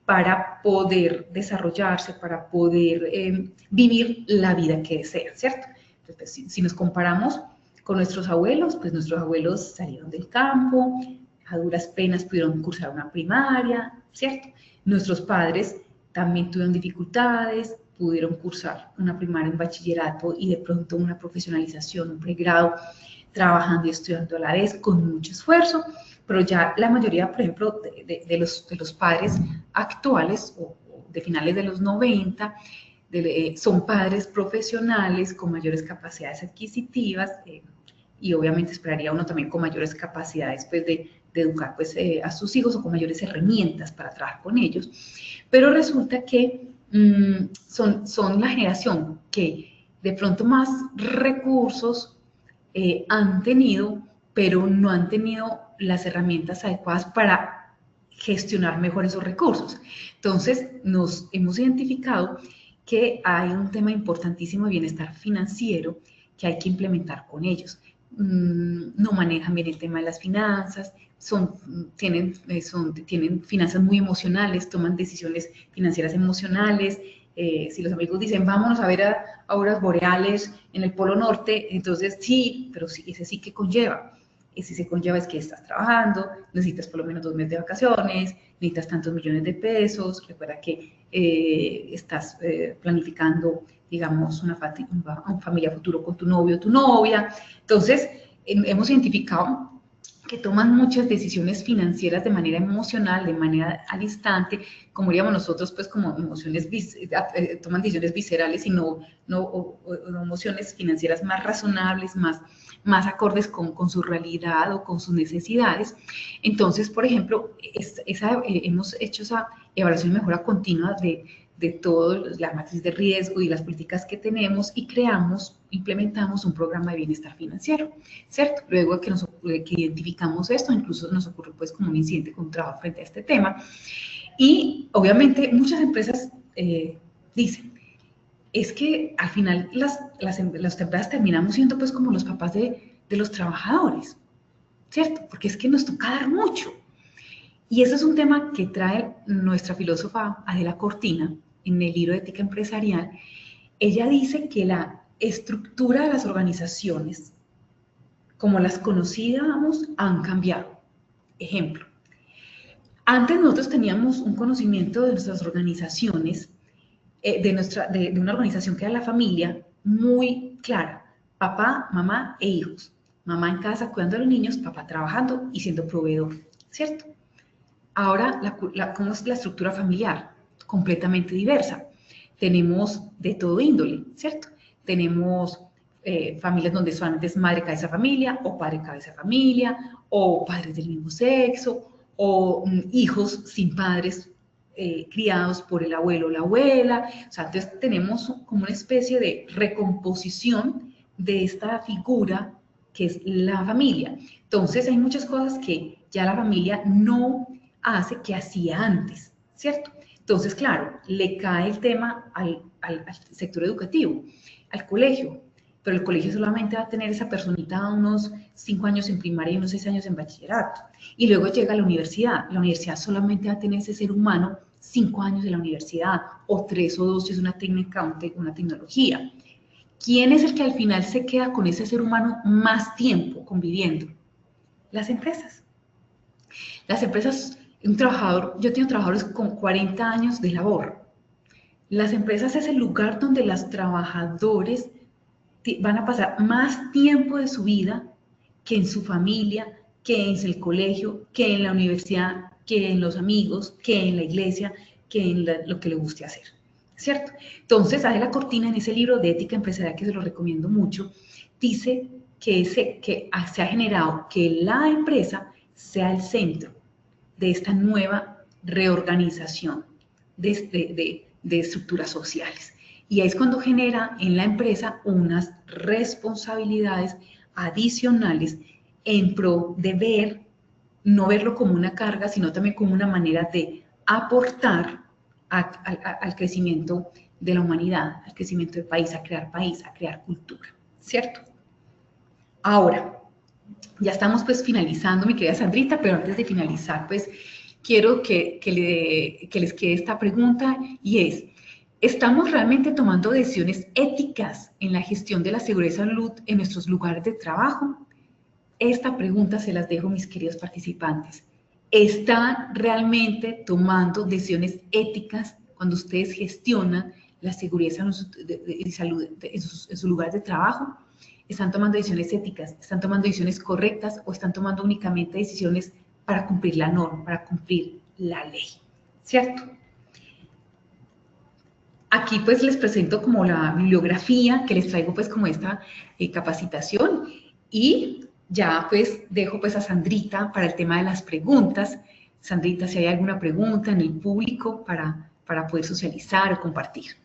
para poder desarrollarse, para poder vivir la vida que desean, ¿cierto? Entonces, si nos comparamos con nuestros abuelos, pues nuestros abuelos salieron del campo, a duras penas pudieron cursar una primaria, ¿cierto? Nuestros padres también tuvieron dificultades, pudieron cursar una primaria, un bachillerato y de pronto una profesionalización, un pregrado, trabajando y estudiando a la vez con mucho esfuerzo, pero ya la mayoría, por ejemplo, de los padres actuales o de finales de los 90, son padres profesionales con mayores capacidades adquisitivas y obviamente esperaría uno también con mayores capacidades pues, de educar pues, a sus hijos o con mayores herramientas para trabajar con ellos, pero resulta que son la generación que de pronto más recursos han tenido, pero no han tenido las herramientas adecuadas para gestionar mejor esos recursos. Entonces, nos hemos identificado que hay un tema importantísimo de bienestar financiero que hay que implementar con ellos. No manejan bien el tema de las finanzas, tienen finanzas muy emocionales, toman decisiones financieras emocionales. Si los amigos dicen, vámonos a ver a auroras boreales en el Polo Norte, entonces sí, pero sí, ese sí que conlleva. Ese se conlleva es que estás trabajando, necesitas por lo menos 2 meses de vacaciones, necesitas tantos millones de pesos, recuerda que estás planificando, digamos, una familia futuro con tu novio o tu novia. Entonces, hemos identificado que toman muchas decisiones financieras de manera emocional, de manera al instante, como diríamos nosotros, pues como emociones, toman decisiones viscerales y no emociones financieras más razonables, más acordes con su realidad o con sus necesidades. Entonces, por ejemplo, hemos hecho esa evaluación y mejora continua de toda la matriz de riesgo y las políticas que tenemos y implementamos un programa de bienestar financiero, ¿cierto? Luego que identificamos esto, incluso nos ocurrió pues como un incidente con un trabajo frente a este tema y obviamente muchas empresas dicen, es que al final las empresas terminamos siendo pues como los papás de los trabajadores, ¿cierto? Porque es que nos toca dar mucho. Y eso es un tema que trae nuestra filósofa Adela Cortina en el libro de Ética Empresarial. Ella dice que la estructura de las organizaciones, como las conocíamos, han cambiado. Ejemplo, antes nosotros teníamos un conocimiento de nuestras organizaciones, de una organización que era la familia, muy clara. Papá, mamá e hijos. Mamá en casa cuidando a los niños, papá trabajando y siendo proveedor, ¿cierto? Ahora, ¿cómo es la estructura familiar? Completamente diversa. Tenemos de todo índole, ¿cierto? Tenemos familias donde solamente es madre cabeza de familia, o padre cabeza de familia, o padres del mismo sexo, o hijos sin padres criados por el abuelo o la abuela. O sea, entonces tenemos como una especie de recomposición de esta figura que es la familia. Entonces hay muchas cosas que ya la familia no hace que hacía antes, ¿cierto? Entonces, claro, le cae el tema al sector educativo, al colegio, pero el colegio solamente va a tener esa personita unos 5 años en primaria y unos 6 años en bachillerato. Y luego llega a la universidad solamente va a tener ese ser humano 5 años en la universidad, o 3 o 2 si es una técnica, una tecnología. ¿Quién es el que al final se queda con ese ser humano más tiempo conviviendo? Las empresas. Las empresas, yo tengo trabajadores con 40 años de labor. Las empresas es el lugar donde los trabajadores van a pasar más tiempo de su vida que en su familia, que en el colegio, que en la universidad, que en los amigos, que en la iglesia, que en lo que le guste hacer, ¿cierto? Entonces, Adela Cortina, en ese libro de ética empresarial, que se lo recomiendo mucho, dice que se ha generado que la empresa sea el centro de esta nueva reorganización de estructuras sociales. Y ahí es cuando genera en la empresa unas responsabilidades adicionales en pro de no verlo como una carga, sino también como una manera de aportar al crecimiento de la humanidad, al crecimiento del país, a crear cultura, ¿cierto? Ahora, ya estamos pues finalizando, mi querida Sandrita, pero antes de finalizar, pues quiero que les quede esta pregunta, y es: ¿estamos realmente tomando decisiones éticas en la gestión de la seguridad y salud en nuestros lugares de trabajo? Esta pregunta se las dejo, mis queridos participantes. ¿Están realmente tomando decisiones éticas cuando ustedes gestionan la seguridad y salud en sus lugares de trabajo? ¿Están tomando decisiones éticas? ¿Están tomando decisiones correctas? ¿O están tomando únicamente decisiones para cumplir la norma, para cumplir la ley? ¿Cierto? Aquí pues les presento como la bibliografía que les traigo pues como esta capacitación, y ya pues dejo pues a Sandrita para el tema de las preguntas. Sandrita, si hay alguna pregunta en el público para poder socializar o compartir.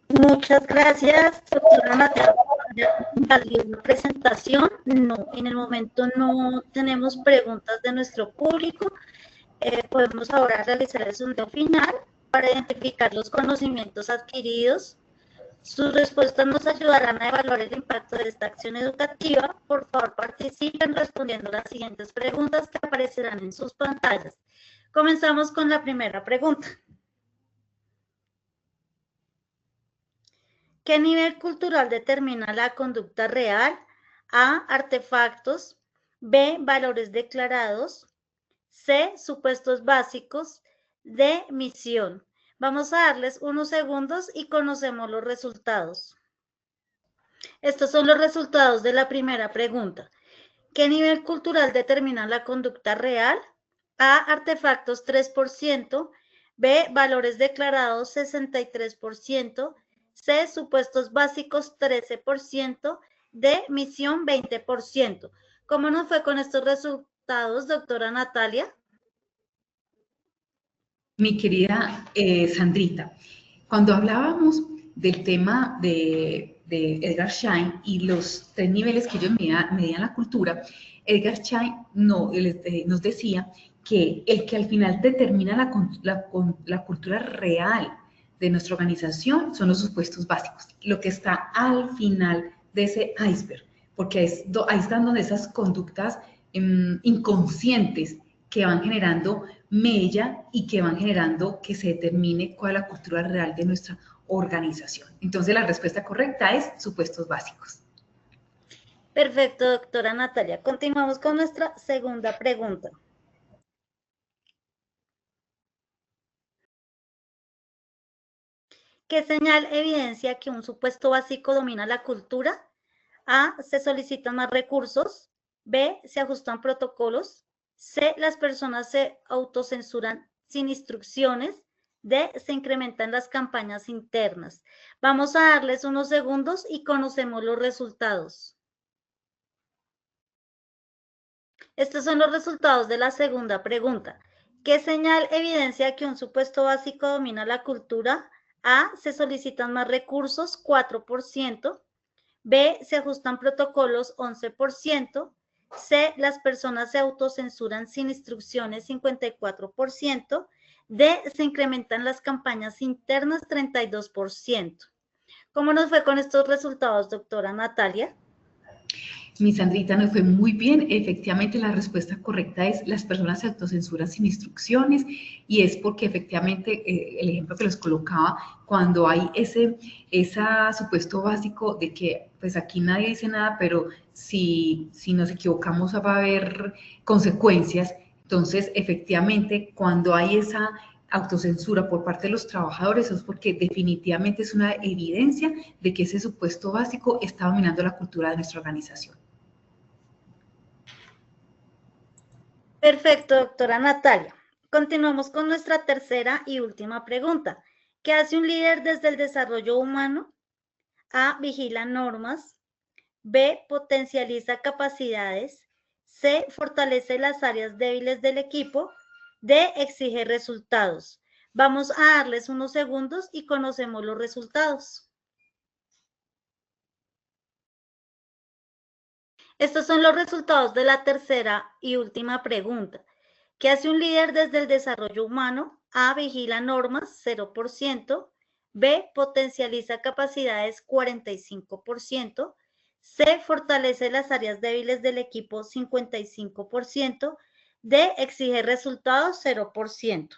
Muchas gracias, doctora Natalia, por la presentación. No, en el momento no tenemos preguntas de nuestro público. Podemos ahora realizar el sondeo final para identificar los conocimientos adquiridos. Sus respuestas nos ayudarán a evaluar el impacto de esta acción educativa. Por favor, participen respondiendo las siguientes preguntas que aparecerán en sus pantallas. Comenzamos con la primera pregunta. ¿Qué nivel cultural determina la conducta real? A, artefactos. B, valores declarados. C, supuestos básicos. D, misión. Vamos a darles unos segundos y conocemos los resultados. Estos son los resultados de la primera pregunta. ¿Qué nivel cultural determina la conducta real? A, artefactos 3%. B, valores declarados 63%. C, supuestos básicos 13%. D, misión 20%. ¿Cómo nos fue con estos resultados, doctora Natalia? Mi querida Sandrita, cuando hablábamos del tema de Edgar Schein y los 3 niveles que ellos medían la cultura, Edgar Schein nos decía que el que al final determina la cultura real de nuestra organización son los supuestos básicos, lo que está al final de ese iceberg, porque ahí están donde esas conductas inconscientes que van generando mella y que van generando que se determine cuál es la cultura real de nuestra organización. Entonces, la respuesta correcta es supuestos básicos. Perfecto, doctora Natalia. Continuamos con nuestra segunda pregunta. ¿Qué señal evidencia que un supuesto básico domina la cultura? A, se solicitan más recursos. B, se ajustan protocolos. C, las personas se autocensuran sin instrucciones. D, se incrementan las campañas internas. Vamos a darles unos segundos y conocemos los resultados. Estos son los resultados de la segunda pregunta. ¿Qué señal evidencia que un supuesto básico domina la cultura? A. Se solicitan más recursos, 4%. B. Se ajustan protocolos, 11%. C. Las personas se autocensuran sin instrucciones, 54%. D. Se incrementan las campañas internas, 32%. ¿Cómo nos fue con estos resultados, doctora Natalia? Mi Sandrita, nos fue muy bien. Efectivamente, la respuesta correcta es las personas se autocensuran sin instrucciones y es porque efectivamente el ejemplo que les colocaba, cuando hay ese supuesto básico de que pues aquí nadie dice nada, pero si nos equivocamos va a haber consecuencias. Entonces, efectivamente, cuando hay esa autocensura por parte de los trabajadores, eso es porque definitivamente es una evidencia de que ese supuesto básico está dominando la cultura de nuestra organización. Perfecto, doctora Natalia. Continuamos con nuestra tercera y última pregunta. ¿Qué hace un líder desde el desarrollo humano? A. Vigila normas. B. Potencializa capacidades. C. Fortalece las áreas débiles del equipo. D. Exige resultados. Vamos a darles unos segundos y conocemos los resultados. Estos son los resultados de la tercera y última pregunta. ¿Qué hace un líder desde el desarrollo humano? A. Vigila normas, 0%. B. Potencializa capacidades, 45%. C. Fortalece las áreas débiles del equipo, 55%. D. Exige resultados, 0%.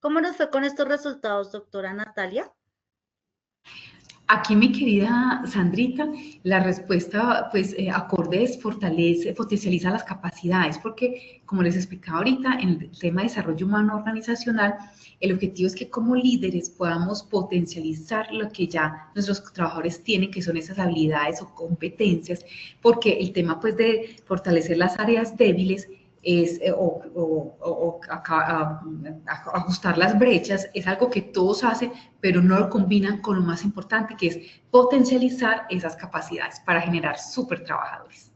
¿Cómo nos fue con estos resultados, doctora Natalia? Aquí, mi querida Sandrita, la respuesta, pues, acorde es fortalece, potencializa las capacidades, porque, como les explicaba ahorita, en el tema de desarrollo humano organizacional, el objetivo es que como líderes podamos potencializar lo que ya nuestros trabajadores tienen, que son esas habilidades o competencias, porque el tema, pues, de fortalecer las áreas débiles es, ajustar las brechas, es algo que todos hacen, pero no lo combinan con lo más importante, que es potencializar esas capacidades para generar súper trabajadores.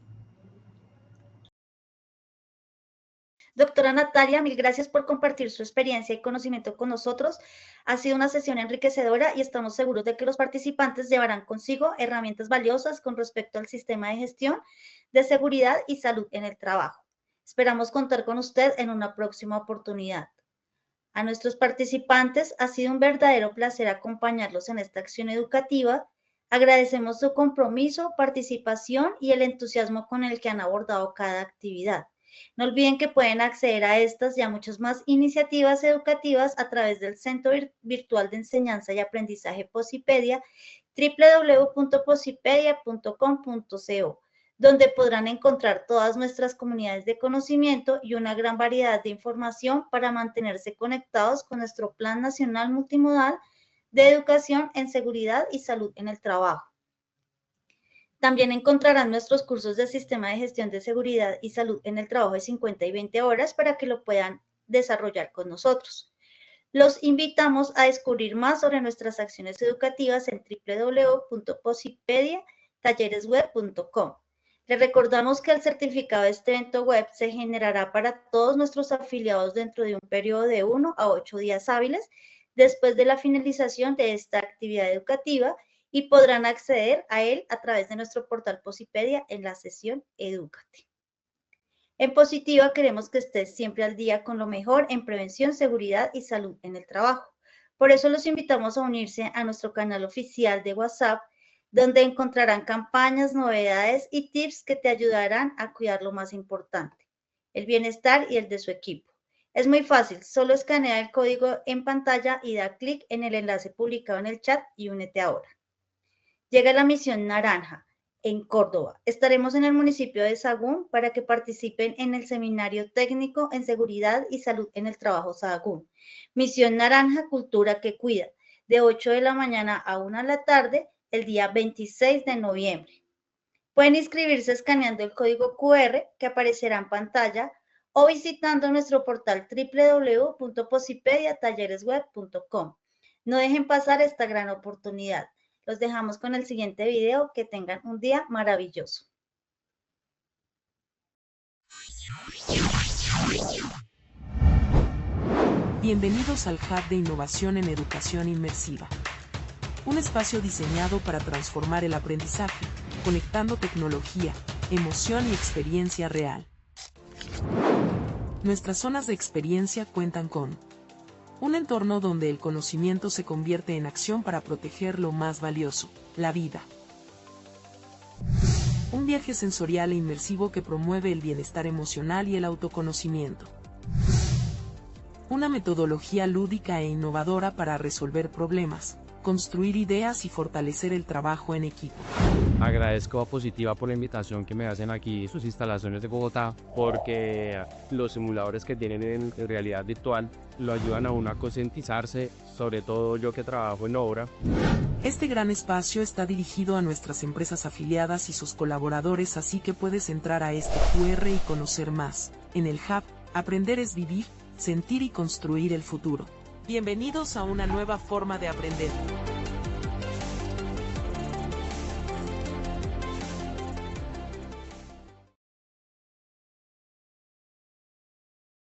Doctora Natalia, mil gracias por compartir su experiencia y conocimiento con nosotros. Ha sido una sesión enriquecedora y estamos seguros de que los participantes llevarán consigo herramientas valiosas con respecto al sistema de gestión de seguridad y salud en el trabajo. Esperamos contar con usted en una próxima oportunidad. A nuestros participantes ha sido un verdadero placer acompañarlos en esta acción educativa. Agradecemos su compromiso, participación y el entusiasmo con el que han abordado cada actividad. No olviden que pueden acceder a estas y a muchas más iniciativas educativas a través del Centro Virtual de Enseñanza y Aprendizaje Posipedia, www.posipedia.com.co, donde podrán encontrar todas nuestras comunidades de conocimiento y una gran variedad de información para mantenerse conectados con nuestro Plan Nacional Multimodal de Educación en Seguridad y Salud en el Trabajo. También encontrarán nuestros cursos de Sistema de Gestión de Seguridad y Salud en el Trabajo de 50 y 20 horas para que lo puedan desarrollar con nosotros. Los invitamos a descubrir más sobre nuestras acciones educativas en www.posipediatalleresweb.com. Les recordamos que el certificado de este evento web se generará para todos nuestros afiliados dentro de un periodo de 1 a 8 días hábiles después de la finalización de esta actividad educativa y podrán acceder a él a través de nuestro portal Posipedia en la sesión Edúcate. En Positiva queremos que estés siempre al día con lo mejor en prevención, seguridad y salud en el trabajo. Por eso los invitamos a unirse a nuestro canal oficial de WhatsApp, donde encontrarán campañas, novedades y tips que te ayudarán a cuidar lo más importante, el bienestar y el de su equipo. Es muy fácil, solo escanea el código en pantalla y da clic en el enlace publicado en el chat y únete ahora. Llega la misión naranja en Córdoba. Estaremos en el municipio de Sahagún para que participen en el Seminario Técnico en Seguridad y Salud en el Trabajo Sahagún. Misión naranja, cultura que cuida, de 8 de la mañana a 1 de la tarde, el día 26 de noviembre. Pueden inscribirse escaneando el código QR que aparecerá en pantalla o visitando nuestro portal www.posipediatalleresweb.com. No dejen pasar esta gran oportunidad. Los dejamos con el siguiente video. Que tengan un día maravilloso. Bienvenidos al Hub de Innovación en Educación Inmersiva. Un espacio diseñado para transformar el aprendizaje, conectando tecnología, emoción y experiencia real. Nuestras zonas de experiencia cuentan con un entorno donde el conocimiento se convierte en acción para proteger lo más valioso, la vida. Un viaje sensorial e inmersivo que promueve el bienestar emocional y el autoconocimiento. Una metodología lúdica e innovadora para resolver problemas, construir ideas y fortalecer el trabajo en equipo. Agradezco a Positiva por la invitación que me hacen aquí, sus instalaciones de Bogotá, porque los simuladores que tienen en realidad virtual lo ayudan a uno a concientizarse, sobre todo yo que trabajo en obra. Este gran espacio está dirigido a nuestras empresas afiliadas y sus colaboradores, así que puedes entrar a este QR y conocer más. En el Hub, aprender es vivir, sentir y construir el futuro. Bienvenidos a una nueva forma de aprender.